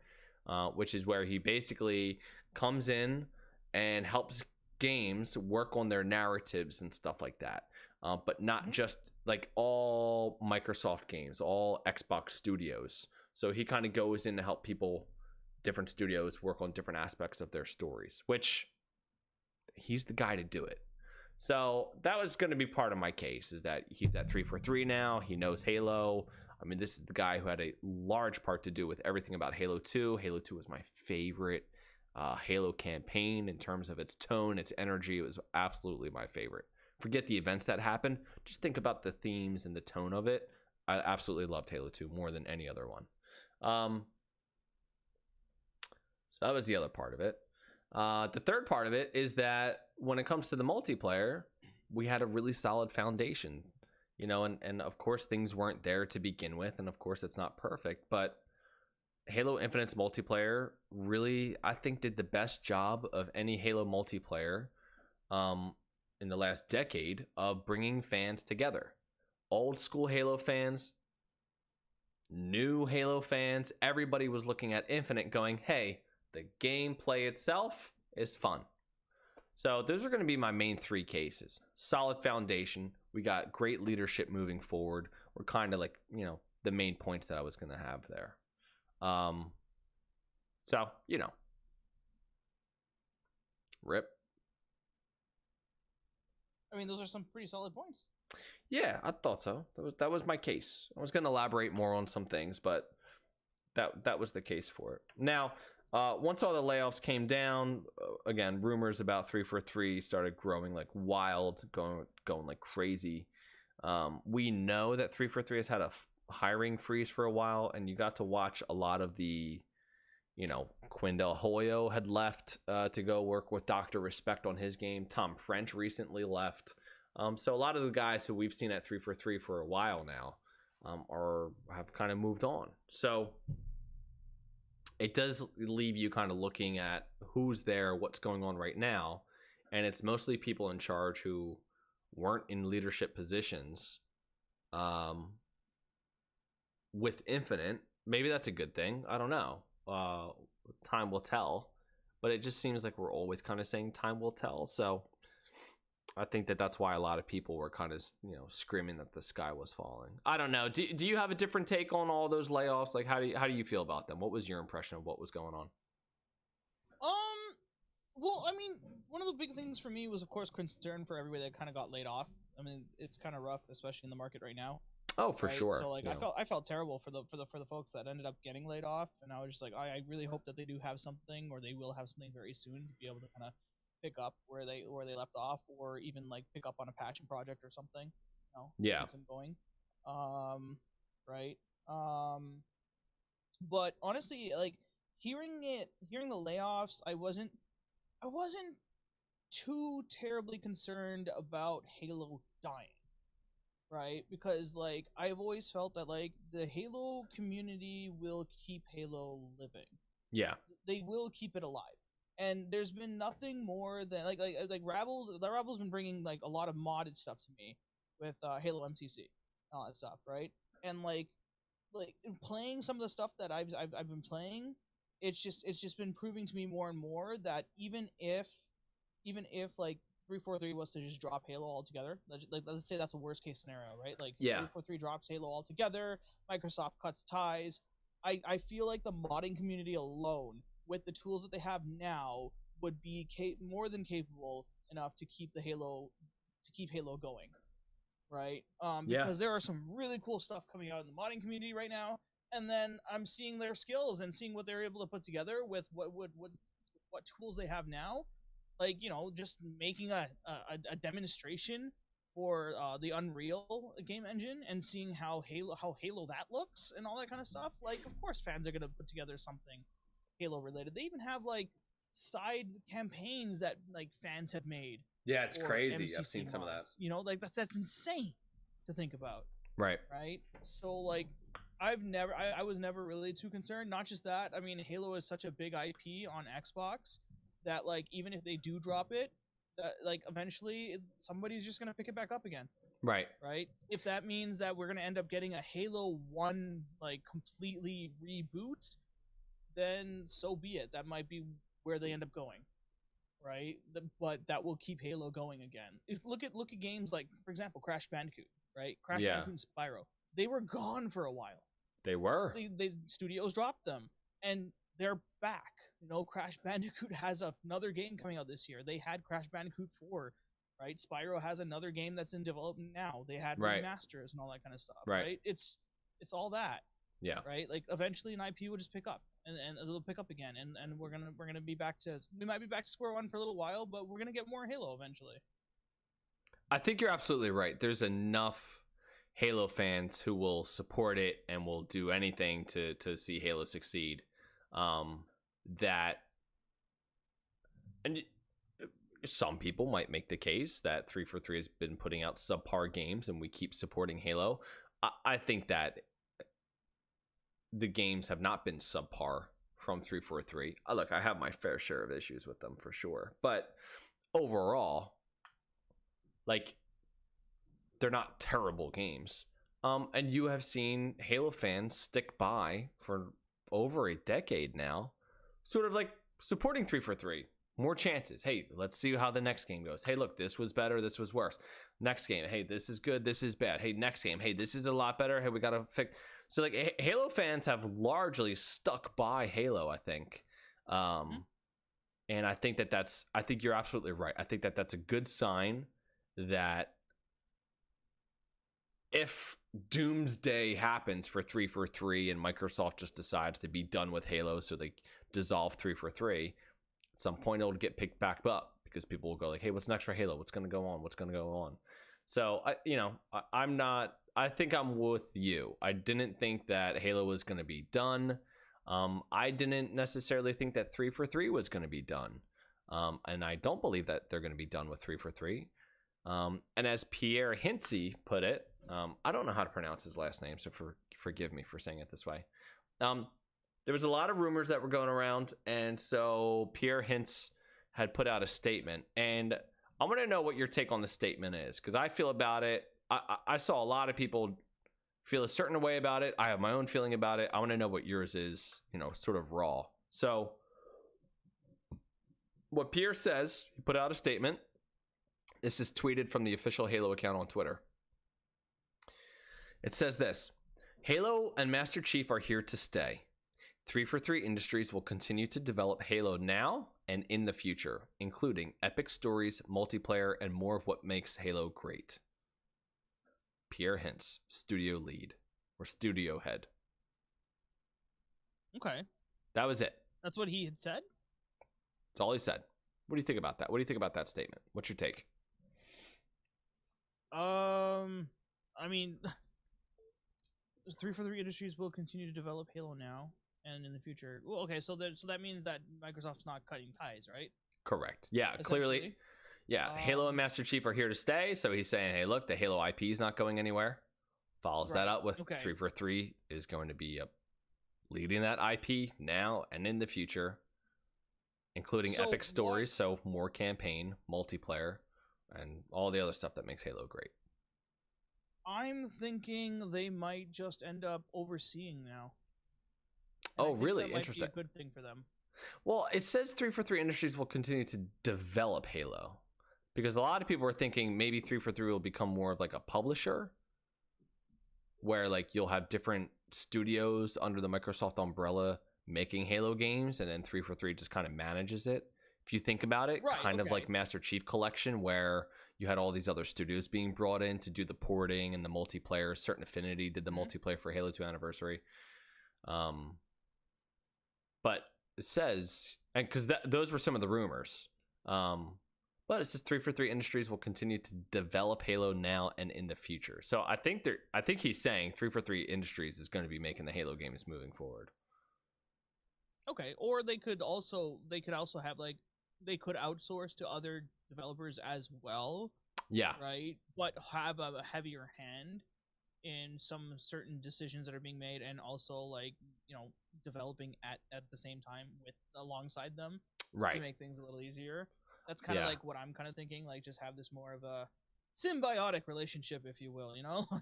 which is where he basically comes in and helps games work on their narratives and stuff like that. but not just like all Microsoft games, all Xbox studios. So he kind of goes in to help people, different studios, work on different aspects of their stories, which he's the guy to do it. So that was going to be part of my case, is that he's at 343 now. He knows Halo. I mean, this is the guy who had a large part to do with everything about Halo 2. Halo 2 was my favorite Halo campaign in terms of its tone, its energy. It was absolutely my favorite. Forget the events that happened. Just think about the themes and the tone of it. I absolutely loved Halo 2 more than any other one. So that was the other part of it. The third part of it is that when it comes to the multiplayer, we had a really solid foundation, you know, and of course things weren't there to begin with, and of course it's not perfect, but Halo Infinite's multiplayer really, I think, did the best job of any Halo multiplayer in the last decade of bringing fans together. Old school Halo fans, new Halo fans, everybody was looking at Infinite going, hey, the gameplay itself is fun. So those are going to be my main three cases. Solid foundation. We got great leadership moving forward. We're kind of like, you know, the main points that I was going to have there. So, you know, rip. I mean, those are some pretty solid points. Yeah, I thought so. That was my case. I was going to elaborate more on some things, but that was the case for it. Now, once all the layoffs came down, again, rumors about 343 started growing like wild, going like crazy. We know that 343 has had a hiring freeze for a while, and you got to watch a lot of the, you know, Quindel Hoyo had left to go work with Dr. Respect on his game. Tom French recently left. So a lot of the guys who we've seen at 343 for a while now have kind of moved on. So it does leave you kind of looking at who's there, what's going on right now, and it's mostly people in charge who weren't in leadership positions with Infinite. Maybe that's a good thing. I don't know. Time will tell, but it just seems like we're always kind of saying time will tell. So I think that's why a lot of people were kind of, you know, screaming that the sky was falling. I don't know. Do you have a different take on all those layoffs? Like, how do you feel about them? What was your impression of what was going on? Well, I mean, one of the big things for me was, of course, concern for everybody that kind of got laid off. I mean, it's kind of rough, especially in the market right now. Oh, for sure. So like, yeah. I felt terrible for the folks that ended up getting laid off, and I was just like, I really hope that they do have something, or they will have something very soon to be able to kind of pick up where they left off, or even like pick up on a passion project or something. You know, Yeah. keep them going. Right. But honestly, like hearing the layoffs, I wasn't too terribly concerned about Halo dying. Right? Because like I've always felt that like the Halo community will keep Halo living. Yeah. They will keep it alive. And there's been nothing more than like Ravel's been bringing like a lot of modded stuff to me with Halo MCC and all that stuff, right? And like playing some of the stuff that I've been playing, it's just been proving to me more and more that even if like 343 was to just drop Halo altogether, like let's say that's a worst case scenario, right? Like Yeah. 343 drops Halo altogether, Microsoft cuts ties. I feel like the modding community alone, with the tools that they have now, would be more than capable enough to keep Halo going, right? Because there are some really cool stuff coming out in the modding community right now, and then I'm seeing their skills and seeing what they're able to put together with what tools they have now. Like, you know, just making a demonstration for the Unreal game engine and seeing how Halo that looks and all that kind of stuff. Like, of course, fans are gonna put together something Halo related. They even have like side campaigns that like fans have made. Yeah, it's crazy. MCC I've seen some of that. You know, like that's insane to think about. Right. Right. So like, I was never really too concerned. Not just that. I mean, Halo is such a big IP on Xbox that like even if they do drop it, that like eventually somebody's just gonna pick it back up again. Right. Right. If that means that we're gonna end up getting a Halo 1 like completely reboot, then so be it. That might be where they end up going. right? But that will keep Halo going again. Look at games like, for example, Crash Bandicoot, right? Crash Yeah. Bandicoot and Spyro. They were gone for a while. They were. The studios dropped them, and they're back. You know, Crash Bandicoot has another game coming out this year. They had Crash Bandicoot 4, right? Spyro has another game that's in development now. They had remasters and all that kind of stuff, right? It's all that. Yeah. Right? Like eventually an IP will just pick up and it'll pick up again, and we're gonna be back to, we might be back to square one for a little while, but we're gonna get more Halo eventually. I think you're absolutely right. There's enough Halo fans who will support it and will do anything to see Halo succeed. That, and some people might make the case that 343 has been putting out subpar games and we keep supporting Halo. I think that the games have not been subpar from 343. Look, I have my fair share of issues with them for sure, but overall, like, they're not terrible games. And you have seen Halo fans stick by for over a decade now, sort of like supporting 343. More chances. Hey, let's see how the next game goes. Hey, look, this was better, this was worse. Next game, hey, this is good, this is bad. Hey, next game, hey, this is a lot better. Hey, we gotta fix. So like, Halo fans have largely stuck by Halo, I think. And I think I think you're absolutely right. I think that's a good sign that if doomsday happens for 343 and Microsoft just decides to be done with Halo, so they dissolve 343, at some point it'll get picked back up because people will go like, hey, what's next for Halo? What's going to go on? So I think I'm with you. I didn't think that Halo was going to be done. I didn't necessarily think that 343 was going to be done. And I don't believe that they're going to be done with 343. And as Pierre Hintze put it, I don't know how to pronounce his last name, so forgive me for saying it this way. There was a lot of rumors that were going around, and so Pierre Hintze had put out a statement, and I want to know what your take on the statement is, because I feel about it. I saw a lot of people feel a certain way about it. I have my own feeling about it. I want to know what yours is, sort of raw. So what Pierre says, he put out a statement. This is tweeted from the official Halo account on Twitter. It says this: Halo and Master Chief are here to stay. 343 Industries will continue to develop Halo now and in the future, including epic stories, multiplayer, and more of what makes Halo great. Pierre Hintze, studio lead, or studio head. Okay. That was it. That's what he had said? That's all he said. What do you think about that? What do you think about that statement? What's your take? I mean, 343 Industries will continue to develop Halo now and in the future. Well, okay, so that means that Microsoft's not cutting ties, right? Correct. Yeah, clearly. Yeah, Halo and Master Chief are here to stay, so he's saying, hey, look, the Halo IP is not going anywhere. Follows that up with 343 is going to be leading that IP now and in the future, including epic stories, so more campaign, multiplayer, and all the other stuff that makes Halo great. I'm thinking they might just end up overseeing now. Oh, really? That Interesting. might be a good thing for them. Well, it says 343 Industries will continue to develop Halo, because a lot of people are thinking maybe 343 will become more of like a publisher, where like you'll have different studios under the Microsoft umbrella making Halo games, and then 343 just kind of manages it. If you think about it, kind of like Master Chief Collection, where you had all these other studios being brought in to do the porting and the multiplayer. Certain Affinity did the multiplayer for Halo 2 Anniversary. But it says, and because those were some of the rumors, but it says 343 Industries will continue to develop Halo now and in the future. So I think he's saying 343 Industries is going to be making the Halo games moving forward. Okay, or they could also have like, they could outsource to other developers as well. Yeah. Right, but have a heavier hand in some certain decisions that are being made, and also like, developing at the same time alongside them, to make things a little easier. That's kind of like what I'm kind of thinking, like just have this more of a symbiotic relationship, if you will,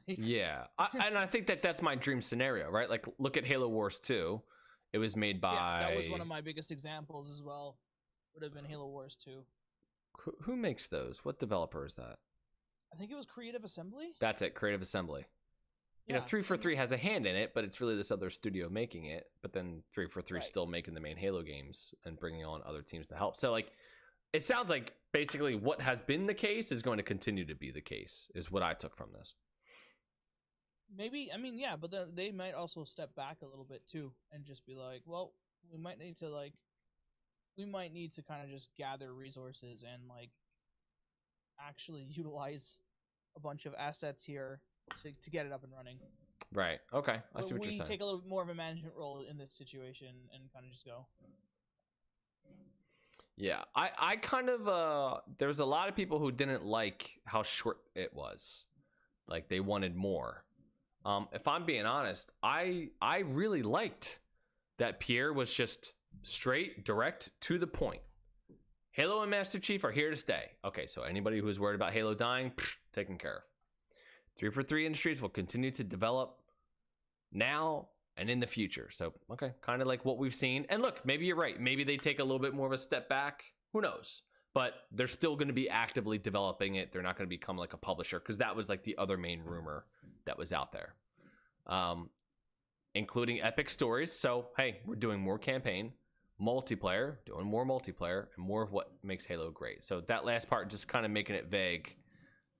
Yeah. And I think that's my dream scenario, right? Like, look at Halo Wars 2. It was made by... that was one of my biggest examples as well. would have been Halo Wars 2. Who makes those? What developer is that? I think it was Creative Assembly. That's it, Creative Assembly. You Yeah. know, 343 has a hand in it, but it's really this other studio making it. But then 343 is still making the main Halo games and bringing on other teams to help. So, like, it sounds like basically what has been the case is going to continue to be the case, is what I took from this. Maybe, I mean, yeah, but they might also step back a little bit too and just be like, well, we might need to kind of just gather resources and like actually utilize a bunch of assets here to get it up and running. Right. Okay. I see what you're saying. We take a little bit more of a management role in this situation and kind of just go. Yeah, I kind of there's a lot of people who didn't like how short it was. Like they wanted more. If I'm being honest, I really liked that Pierre was just straight, direct, to the point. Halo and Master Chief are here to stay. Okay, so anybody who is worried about Halo dying, taken care of. 343 Industries will continue to develop now and in the future. So, okay, kind of like what we've seen. And look, maybe you're right. Maybe they take a little bit more of a step back. Who knows? But they're still going to be actively developing it. They're not going to become like a publisher, because that was like the other main rumor that was out there. Including epic stories. So, hey, we're doing more campaign, multiplayer, doing more multiplayer, and more of what makes Halo great. So that last part, just kind of making it vague,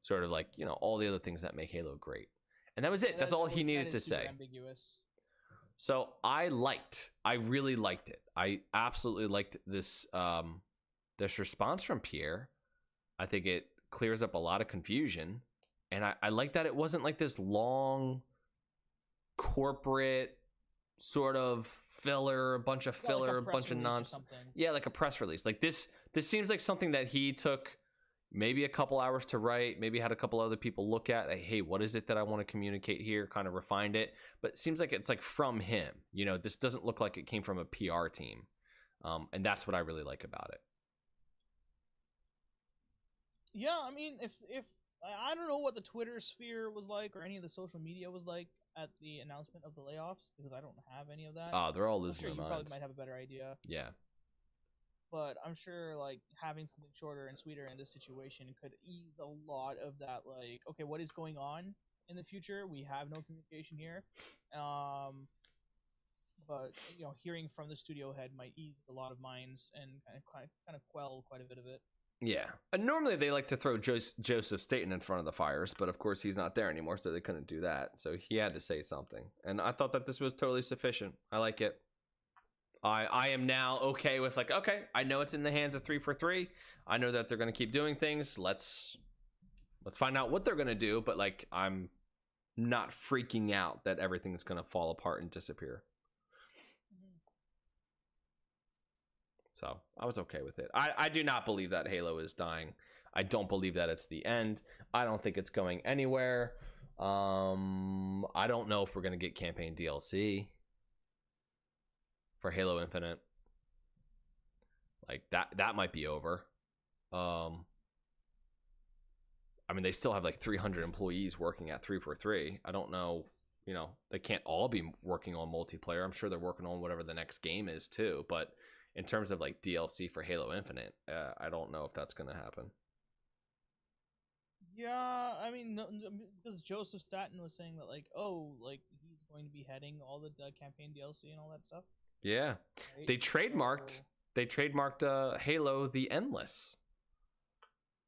sort of like, you know, all the other things that make Halo great. And that was it. That's all he needed to say. Ambiguous. So I really liked it. I absolutely liked this response from Pierre. I think it clears up a lot of confusion. And I like that it wasn't like this long corporate sort of filler, a bunch of filler, a bunch of nonsense. Yeah, like a press release. Like this seems like something that he took maybe a couple hours to write, maybe had a couple other people look at, like, hey, what is it that I want to communicate here? Kind of refined it, but it seems like it's like from him. You know, this doesn't look like it came from a PR team, and that's what I really like about it. Yeah, I mean, if I don't know what the Twitter sphere was like or any of the social media was like at the announcement of the layoffs, because I don't have any of that. Oh, they're all losing their minds. You probably might have a better idea. Yeah. But I'm sure like having something shorter and sweeter in this situation could ease a lot of that. Like, okay, what is going on in the future? We have no communication here. But you know, hearing from the studio head might ease a lot of minds and kind of quell quite a bit of it. Yeah, and normally they like to throw Joseph Staten in front of the fires, but of course he's not there anymore, so they couldn't do that. So he had to say something, and I thought that this was totally sufficient. I like it. I am now okay with like, okay, I know it's in the hands of 343. I know that they're going to keep doing things. Let's find out what they're going to do, but like I'm not freaking out that everything's going to fall apart and disappear. So I was okay with it. I do not believe that Halo is dying. I don't believe that it's the end. I don't think it's going anywhere. I don't know if we're going to get campaign DLC for Halo Infinite. Like that might be over. I mean, they still have like 300 employees working at 343. I don't know, you know, they can't all be working on multiplayer. I'm sure they're working on whatever the next game is too, but in terms of like DLC for Halo Infinite, I don't know if that's going to happen. Yeah, I mean, no, because Joseph Staten was saying that like, oh, like he's going to be heading all the campaign DLC and all that stuff. Yeah, right? They trademarked Halo the Endless.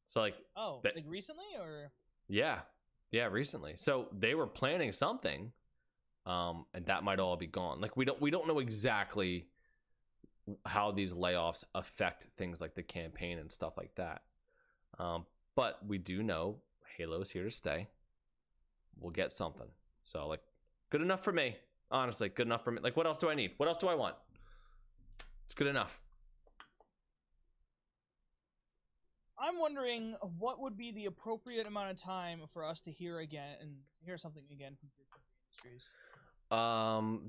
So like, like recently or? Yeah, recently. So they were planning something, and that might all be gone. Like we don't know exactly how these layoffs affect things like the campaign and stuff like that. But we do know Halo's here to stay. We'll get something. So like, good enough for me. Honestly, good enough for me. Like, what else do I need? What else do I want? It's good enough. I'm wondering what would be the appropriate amount of time for us to hear something again from 343 Industries.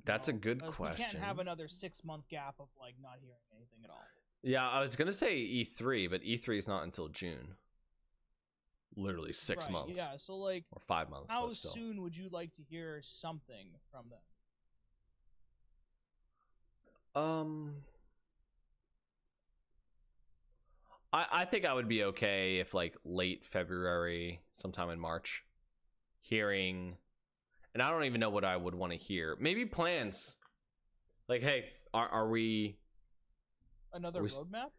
That's a good question. We can't have another 6-month gap of like not hearing anything at all. Yeah, I was gonna say E3, but E3 is not until June. Literally 6 months. Yeah, so like, or 5 months. How soon would you like to hear something from them? I think I would be okay if like late February, sometime in March, hearing, and I don't even know what I would want to hear. Maybe plans. Like, hey, are we Another roadmap?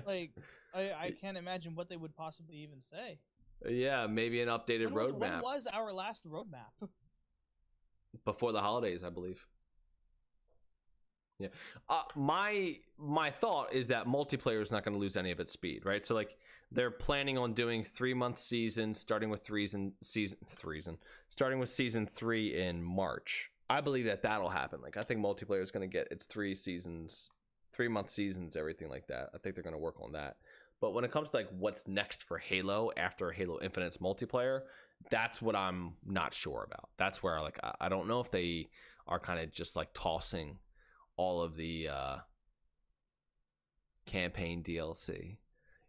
Like, I can't imagine what they would possibly even say. Yeah, maybe an updated roadmap. When was our last roadmap? Before the holidays, I believe. Yeah. My thought is that multiplayer is not going to lose any of its speed, right? So like they're planning on doing 3-month seasons, starting with starting with season 3 in March. I believe that that'll happen. Like I think multiplayer is going to get its 3-month seasons, everything like that. I think they're going to work on that. But when it comes to like what's next for Halo after Halo Infinite's multiplayer, that's what I'm not sure about. That's where like I don't know if they are kind of just like tossing all of the campaign DLC.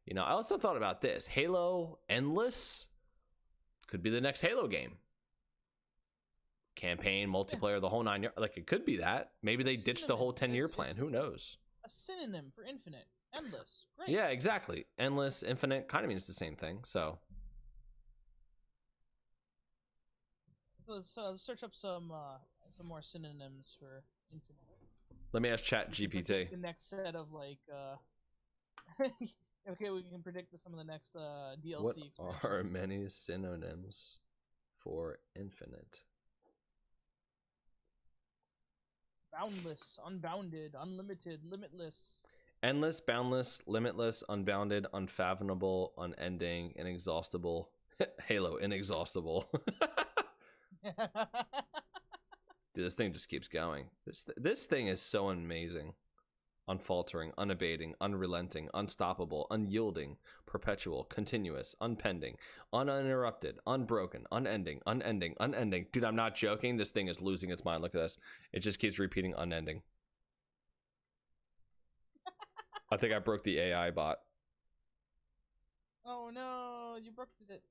You know, I also thought about this. Halo Endless could be the next Halo game. Campaign, multiplayer, the whole 9 yards. Like it could be that. Maybe they ditched the whole 10-year plan. Who knows? A synonym for infinite. Endless. Great. Yeah, exactly. Endless, infinite kind of means the same thing. So let's search up some more synonyms for infinite. Let me ask Chat GPT. The next set of like okay, we can predict some of the next DLC. What are many synonyms for infinite? Boundless, unbounded, unlimited, limitless. Endless, boundless, limitless, unbounded, unfathomable, unending, inexhaustible. Halo, inexhaustible. Dude, this thing just keeps going. This thing is so amazing. Unfaltering, unabating, unrelenting, unstoppable, unyielding, perpetual, continuous, unpending, uninterrupted, unbroken, unending, unending, unending. Dude, I'm not joking. This thing is losing its mind. Look at this. It just keeps repeating unending. I think I broke the AI bot. Oh no, you broke it.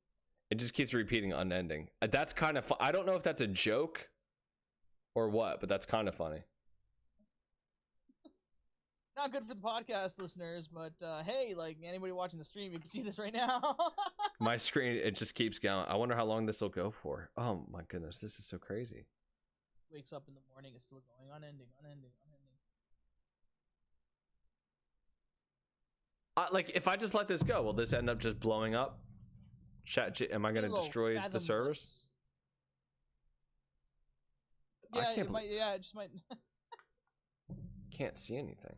It just keeps repeating unending. That's kind of I don't know if that's a joke or what, but that's kind of funny. Not good for the podcast listeners, but hey, like anybody watching the stream, you can see this right now. My screen, it just keeps going. I wonder how long this will go for. Oh my goodness, this is so crazy. Wakes up in the morning, it's still going unending, unending, unending. Like if I just let this go, will this end up just blowing up? Am I going to destroy the servers? Yeah, it might. Yeah, it just might. Can't see anything.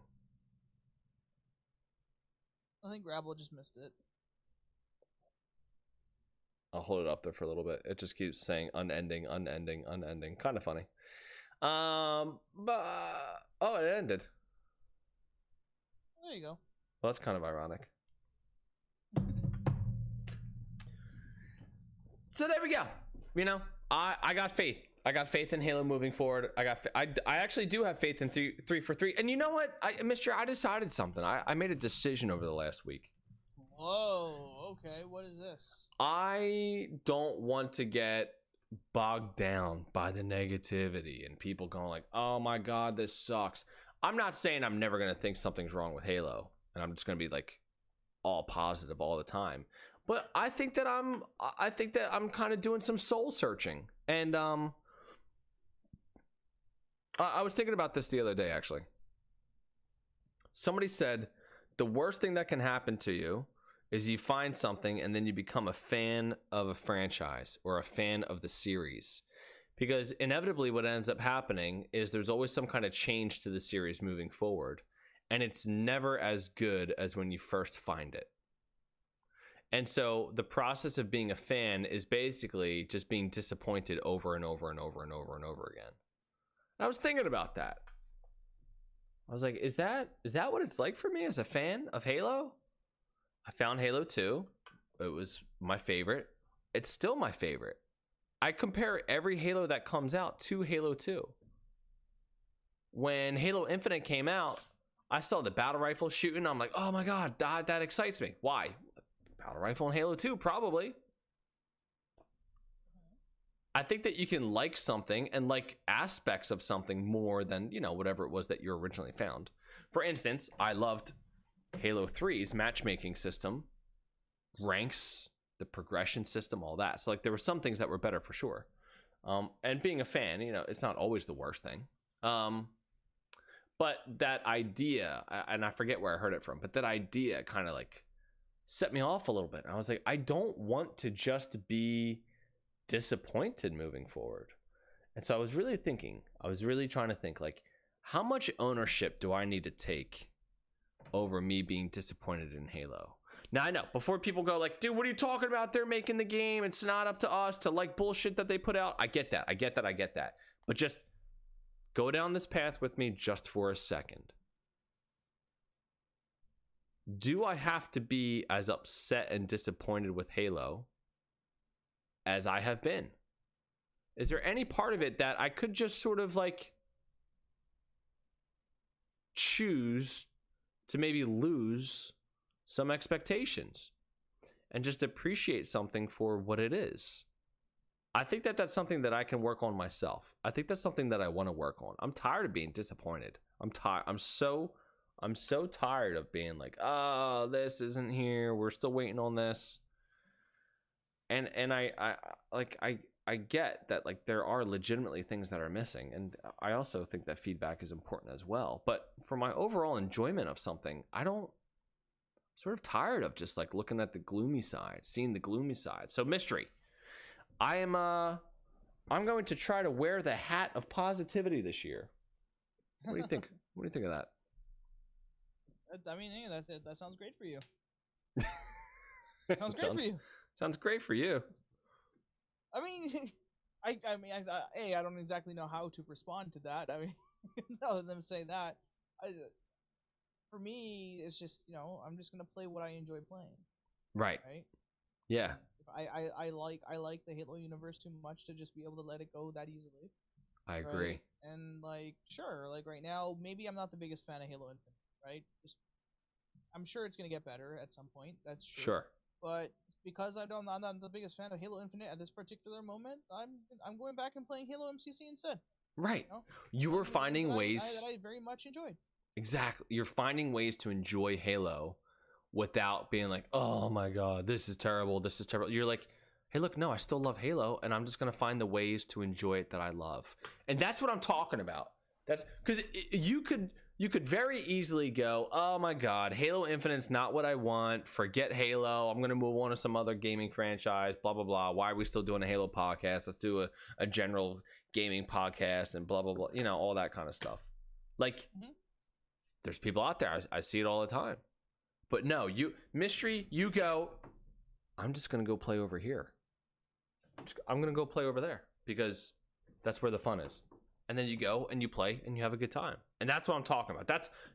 I think Grabble just missed it. I'll hold it up there for a little bit. It just keeps saying unending, unending, unending. Kind of funny. But oh, it ended. There you go. Well, that's kind of ironic. So there we go. You know, I got faith. I got faith in Halo moving forward. I actually do have faith in 3 for 3. And you know what, Mister, I decided something. I made a decision over the last week. Whoa. Okay. What is this? I don't want to get bogged down by the negativity and people going like, "Oh my God, this sucks." I'm not saying I'm never gonna think something's wrong with Halo, and I'm just gonna be like all positive all the time. But I think that I'm kind of doing some soul searching, and I was thinking about this the other day, actually. Somebody said the worst thing that can happen to you is you find something and then you become a fan of a franchise or a fan of the series. Because inevitably what ends up happening is there's always some kind of change to the series moving forward. And it's never as good as when you first find it. And so the process of being a fan is basically just being disappointed over and over and over and over and over again. I was thinking about that. I was like, is that what it's like for me as a fan of Halo? I found Halo 2. It was my favorite. It's still my favorite. I compare every Halo that comes out to Halo 2. When Halo Infinite came out, I saw the battle rifle shooting. I'm like, oh my God, that excites me. Why? Battle rifle in Halo 2, probably. I think that you can like something and like aspects of something more than, you know, whatever it was that you originally found. For instance, I loved Halo 3's matchmaking system, ranks, the progression system, all that. So like there were some things that were better for sure. And being a fan, you know, it's not always the worst thing. But that idea, and I forget where I heard it from, but that idea kind of like set me off a little bit. I was like, I don't want to just be disappointed moving forward. And so I was really trying to think like, how much ownership do I need to take over me being disappointed in Halo? Now I know before people go like, dude, what are you talking about? They're making the game. It's not up to us to like bullshit that they put out. I get that. But just go down this path with me just for a second. Do I have to be as upset and disappointed with Halo as I have been? Is there any part of it that I could just sort of like choose to maybe lose some expectations and just appreciate something for what it is? I think that that's something that I can work on myself. I think that's something that I want to work on. I'm tired of being disappointed. I'm tired. I'm so tired of being like, oh, this isn't here. We're still waiting on this. And I get that like there are legitimately things that are missing, and I also think that feedback is important as well. But for my overall enjoyment of something, I'm sort of tired of just like looking at the gloomy side, seeing the gloomy side. So Mystery, I'm going to try to wear the hat of positivity this year. What do you think? What do you think of that? I mean, hey, that's it. That sounds great for you. Sounds great for you. Sounds great for you. I mean, I don't exactly know how to respond to that. I mean, other than say that, for me, it's just, you know, I'm just gonna play what I enjoy playing. Right. Right. Yeah. I like the Halo universe too much to just be able to let it go that easily. I agree. Right? And like, sure, like right now, maybe I'm not the biggest fan of Halo Infinite. Right. I'm sure it's gonna get better at some point. That's true. Sure. But because I'm not the biggest fan of Halo Infinite at this particular moment, I'm going back and playing Halo MCC instead. Right. You know? You were finding ways that I very much enjoyed. Exactly. You're finding ways to enjoy Halo without being like, oh my God, this is terrible. This is terrible. You're like, hey, look, no, I still love Halo, and I'm just going to find the ways to enjoy it that I love. And that's what I'm talking about. That's because you could very easily go, oh my God, Halo Infinite's not what I want. Forget Halo. I'm going to move on to some other gaming franchise, blah, blah, blah. Why are we still doing a Halo podcast? Let's do a general gaming podcast and blah, blah, blah. You know, all that kind of stuff. Like, there's people out there. I see it all the time. But no, Mystery, you go, I'm just going to go play over here. I'm going to go play over there because that's where the fun is. And then you go and you play and you have a good time. And that's what I'm talking about.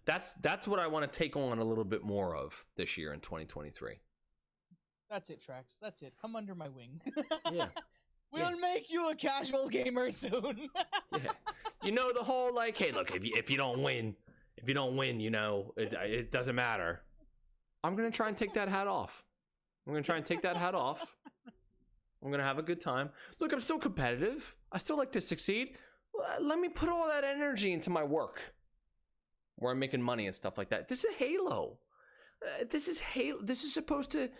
That's what I want to take on a little bit more of this year in 2023. That's it, Trax. That's it. Come under my wing. Yeah. We'll make you a casual gamer soon. Yeah. You know, the whole like, hey, look, if you don't win, you know, it doesn't matter. I'm going to try and take that hat off. I'm going to have a good time. Look, I'm still competitive. I still like to succeed. Let me put all that energy into my work where I'm making money and stuff like that. This is Halo. This is supposed to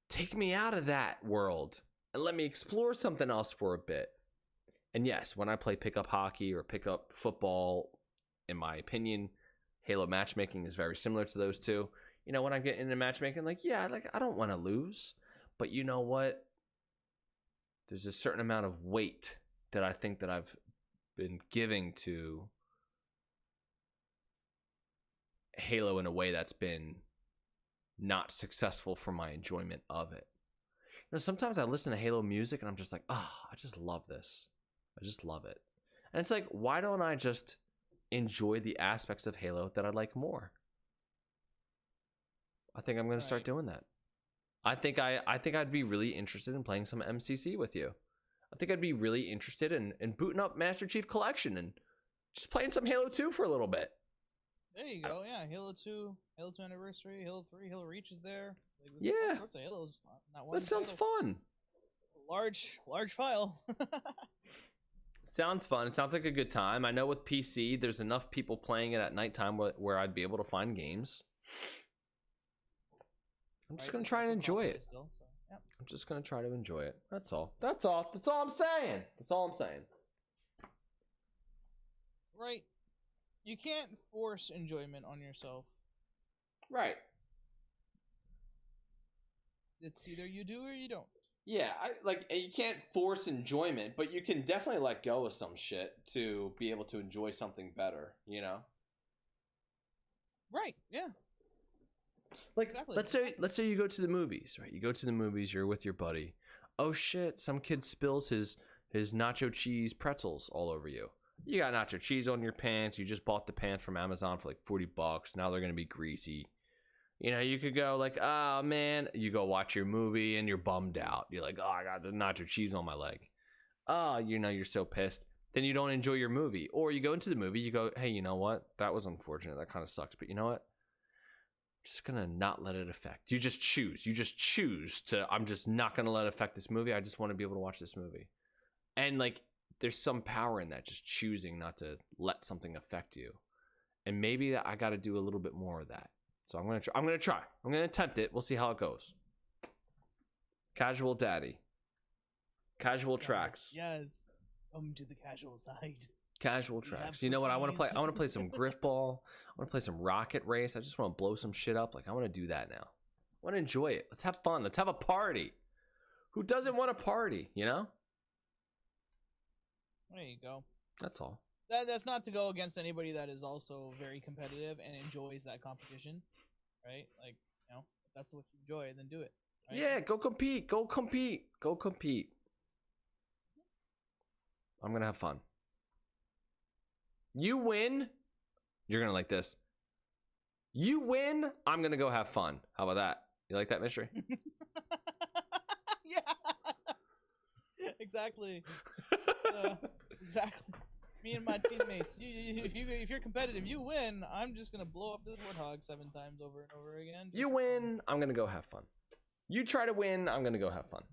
take me out of that world and let me explore something else for a bit. And yes, when I play pickup hockey or pickup football, in my opinion, Halo matchmaking is very similar to those two. You know, when I get into matchmaking, like, yeah, like I don't want to lose, but you know what? There's a certain amount of weight that I think that I've been giving to Halo in a way that's been not successful for my enjoyment of it. You know, sometimes I listen to Halo music and I'm just like, oh, I just love this. I just love it. And it's like, why don't I just enjoy the aspects of Halo that I like more? I think I'm going to start doing that. I think I'd be really interested in playing some MCC with you. I think I'd be really interested in booting up Master Chief Collection and just playing some Halo 2 for a little bit. There you go. Yeah, Halo 2 Anniversary, Halo 3, Halo Reach is there. Like, yeah. All sorts of Halos. Not one that sounds title. fun. It's a large file. Sounds fun. It sounds like a good time. I know with PC, there's enough people playing it at nighttime where I'd be able to find games. I'm just gonna try and enjoy it. Still, so, yeah. I'm just gonna try to enjoy it. That's all. That's all. That's all I'm saying. That's all I'm saying. Right. You can't force enjoyment on yourself. Right. It's either you do or you don't. Yeah, you can't force enjoyment, but you can definitely let go of some shit to be able to enjoy something better, you know? Right, yeah. Like, exactly. let's say you go to the movies, right? You go to the movies, you're with your buddy. Oh shit, some kid spills his nacho cheese pretzels all over you. You got nacho cheese on your pants. You just bought the pants from Amazon for like $40. Now they're going to be greasy. You know, you could go like, oh man, you go watch your movie and you're bummed out. You're like, oh, I got the nacho cheese on my leg. Oh, you know, you're so pissed. Then you don't enjoy your movie. Or you go into the movie, you go, hey, you know what? That was unfortunate. That kind of sucks. But you know what? I'm just going to not let it affect. You just choose. You just choose to, I'm just not going to let it affect this movie. I just want to be able to watch this movie. And like, there's some power in that, just choosing not to let something affect you. And maybe I got to do a little bit more of that. So I'm gonna try. I'm gonna attempt it. We'll see how it goes. Casual daddy. Casual tracks. Yes. Come to the casual side. Casual tracks. You know what I want to play? I want to play some Griff Ball. I want to play some Rocket Race. I just want to blow some shit up. Like I want to do that now. I want to enjoy it. Let's have fun. Let's have a party. Who doesn't want a party? You know. There you go. That's all. That's not to go against anybody that is also very competitive and enjoys that competition, right? Like, you know, if that's what you enjoy, then do it. Right? Yeah, go compete. Go compete. Go compete. I'm going to have fun. You win. You're going to like this. You win. I'm going to go have fun. How about that? You like that, Mystery? Yeah. Exactly. Exactly. Me and my teammates. If you're competitive, you win. I'm just gonna blow up this warthog 7 times over and over again. You win. I'm gonna go have fun. You try to win. I'm gonna go have fun.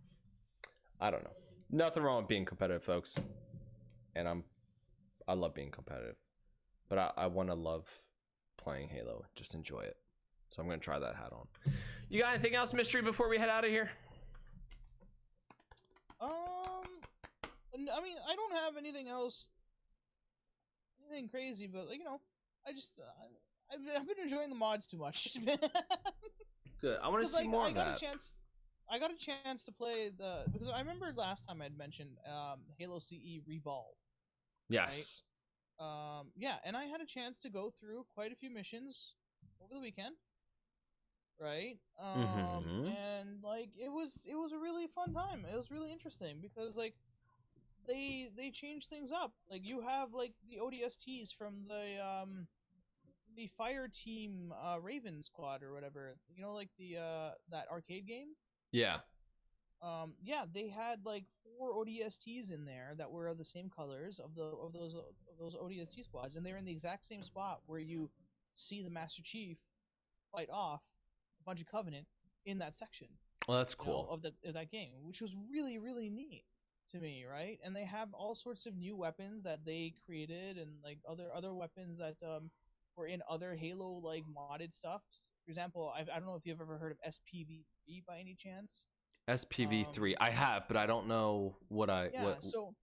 I don't know. Nothing wrong with being competitive, folks. And I love being competitive, but I want to love playing Halo. Just enjoy it. So I'm gonna try that hat on. You got anything else, Mystery, before we head out of here? I mean, I don't have anything else. Anything crazy, but like, you know, I just I've been enjoying the mods too much. Good. I want to see more of that. I got a chance to play because I remember last time I'd mentioned Halo CE Revolved. Yes. Right? Yeah, and I had a chance to go through quite a few missions over the weekend. Right? And like it was a really fun time. It was really interesting because like they changed things up. Like you have like the ODSTs from the fire team Raven squad or whatever. You know, like the that arcade game? Yeah. Yeah, they had like 4 ODSTs in there that were of the same colors of those ODST squads, and they're in the exact same spot where you see the Master Chief fight off a bunch of Covenant in that section. Well, that's cool. Of that game, which was really, really neat to me, right? And they have all sorts of new weapons that they created, and like other weapons that were in other Halo like modded stuff. For example, I don't know if you've ever heard of SPV3 by any chance. SPV3, I have, but I don't know what So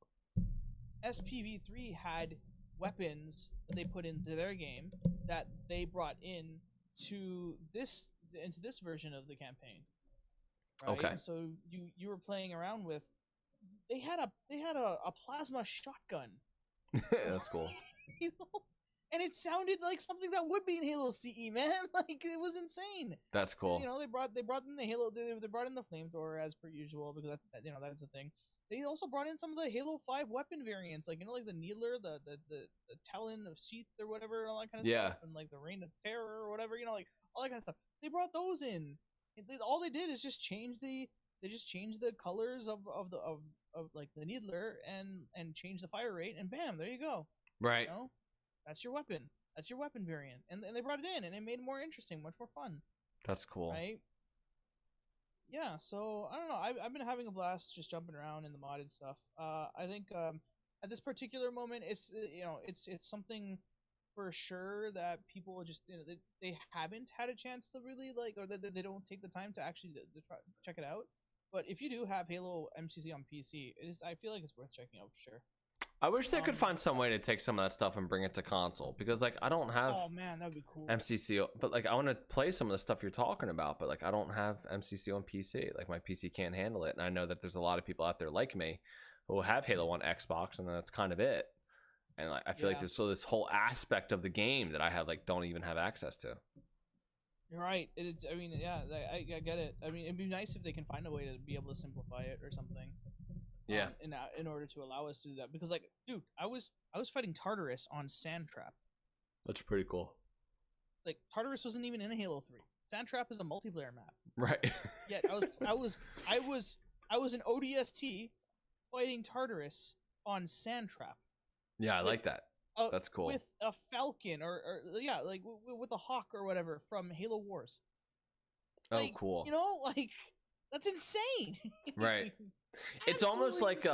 SPV3 had weapons that they put into their game that they brought into this version of the campaign. Right? Okay. So you were playing around with. They had a plasma shotgun. That's cool. You know? And it sounded like something that would be in Halo CE, man. Like it was insane. That's cool. And, you know, they brought in the Halo. They brought in the flamethrower as per usual because that's the thing. They also brought in some of the Halo 5 weapon variants, like like the Needler, the Talon of Seath or whatever, and all that kind of stuff, and like the Reign of Terror or whatever, like all that kind of stuff. They brought those in. All they did is just change the colors of like the Needler and change the fire rate, and bam, there you go. Right. You know? That's your weapon. That's your weapon variant, and they brought it in, and it made it more interesting, much more fun. That's cool. Right? Yeah. So I don't know. I've been having a blast just jumping around in the modded stuff. I think at this particular moment, it's it's something for sure that people just they haven't had a chance to really like, or that they don't take the time to actually to try check it out. But if you do have Halo MCC on PC, I feel like it's worth checking out for sure. I wish they could find some way to take some of that stuff and bring it to console, because like I don't have oh man, that'd be cool. MCC, but like I want to play some of the stuff you're talking about, but like I don't have MCC on PC. Like my PC can't handle it, and I know that there's a lot of people out there like me who have Halo on Xbox, and that's kind of it. And like I feel like there's this whole aspect of the game that I have like don't even have access to. You're right. It's I mean, yeah, I get it. I mean, it'd be nice if they can find a way to be able to simplify it or something. Yeah. In order to allow us to do that, because like, dude, I was fighting Tartarus on Sandtrap. That's pretty cool. Like Tartarus wasn't even in Halo 3. Sandtrap is a multiplayer map. Right. Yet I was an ODST fighting Tartarus on Sandtrap. Yeah, I like that. That's cool. With a Falcon or yeah, like with a Hawk or whatever from Halo Wars. Like, oh, cool. You know, like that's insane. Right. It's almost like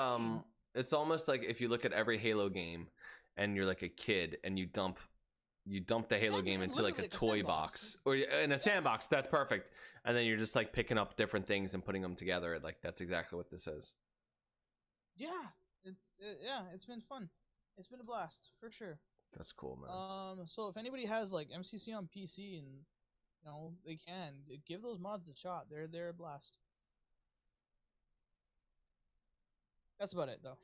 it's almost like if you look at every Halo game and you're like a kid and you dump the Halo game into like a toy box or in a sandbox. That's perfect. And then you're just like picking up different things and putting them together. Like that's exactly what this is. Yeah, it's been fun. It's been a blast for sure. That's cool, man. So if anybody has like MCC on PC and they can give those mods a shot. They're a blast. That's about it, though.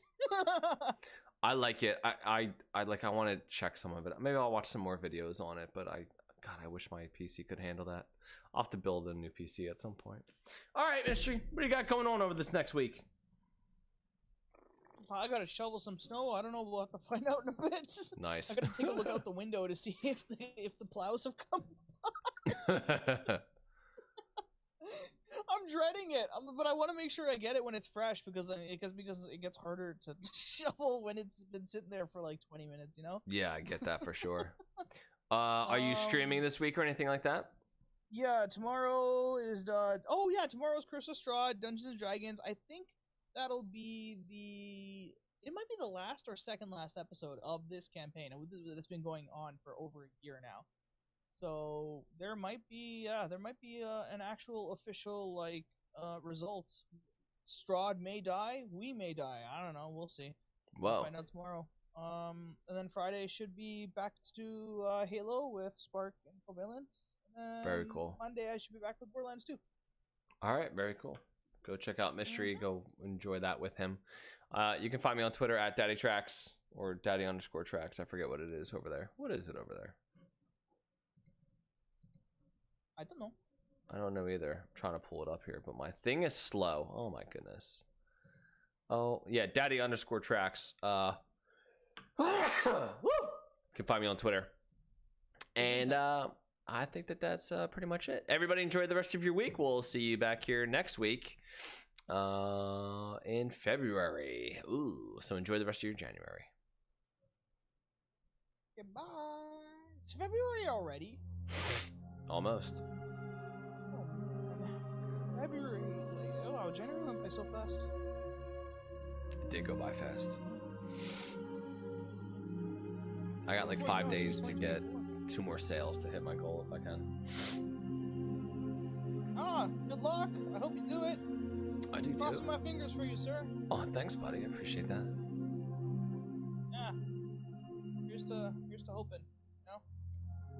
I like it. I want to check some of it. Maybe I'll watch some more videos on it. But I wish my PC could handle that. I'll have to build a new PC at some point. All right, Mystery, what do you got going on over this next week? I gotta shovel some snow. I don't know. We'll have to find out in a bit. Nice. I gotta take a look out the window to see if the plows have come. I'm dreading it, but I want to make sure I get it when it's fresh because it gets harder to shovel when it's been sitting there for like 20 minutes, Yeah, I get that for sure. Are you streaming this week or anything like that? Yeah, tomorrow is tomorrow's Curse of Strahd, Dungeons and Dragons. I think that'll be it might be the last or second last episode of this campaign. It's been going on for over a year now. So there might be an actual official results. Strahd may die, we may die. I don't know. We'll see. Wow. We'll find out tomorrow. And then Friday should be back to Halo with Spark and Covalent. Very cool. Monday I should be back with Borderlands 2. All right, very cool. Go check out Mystery. Go enjoy that with him. You can find me on Twitter at DaddyTrax or Daddy_Trax. I forget what it is over there. What is it over there? I don't know. I don't know either. I'm trying to pull it up here, but my thing is slow. Oh my goodness. Oh yeah, Daddy_Trax. You can find me on Twitter. And I think that's pretty much it. Everybody enjoy the rest of your week. We'll see you back here next week in February. Ooh, so enjoy the rest of your January. Goodbye. It's February already. Almost. Oh man. February. Wow, January went by so fast. It did go by fast. I got like 5 days to get 2 more sales to hit my goal if I can. Good luck. I hope you do it. I do too. Crossing my fingers for you, sir. Oh, thanks, buddy. I appreciate that. Yeah. Here's to hoping.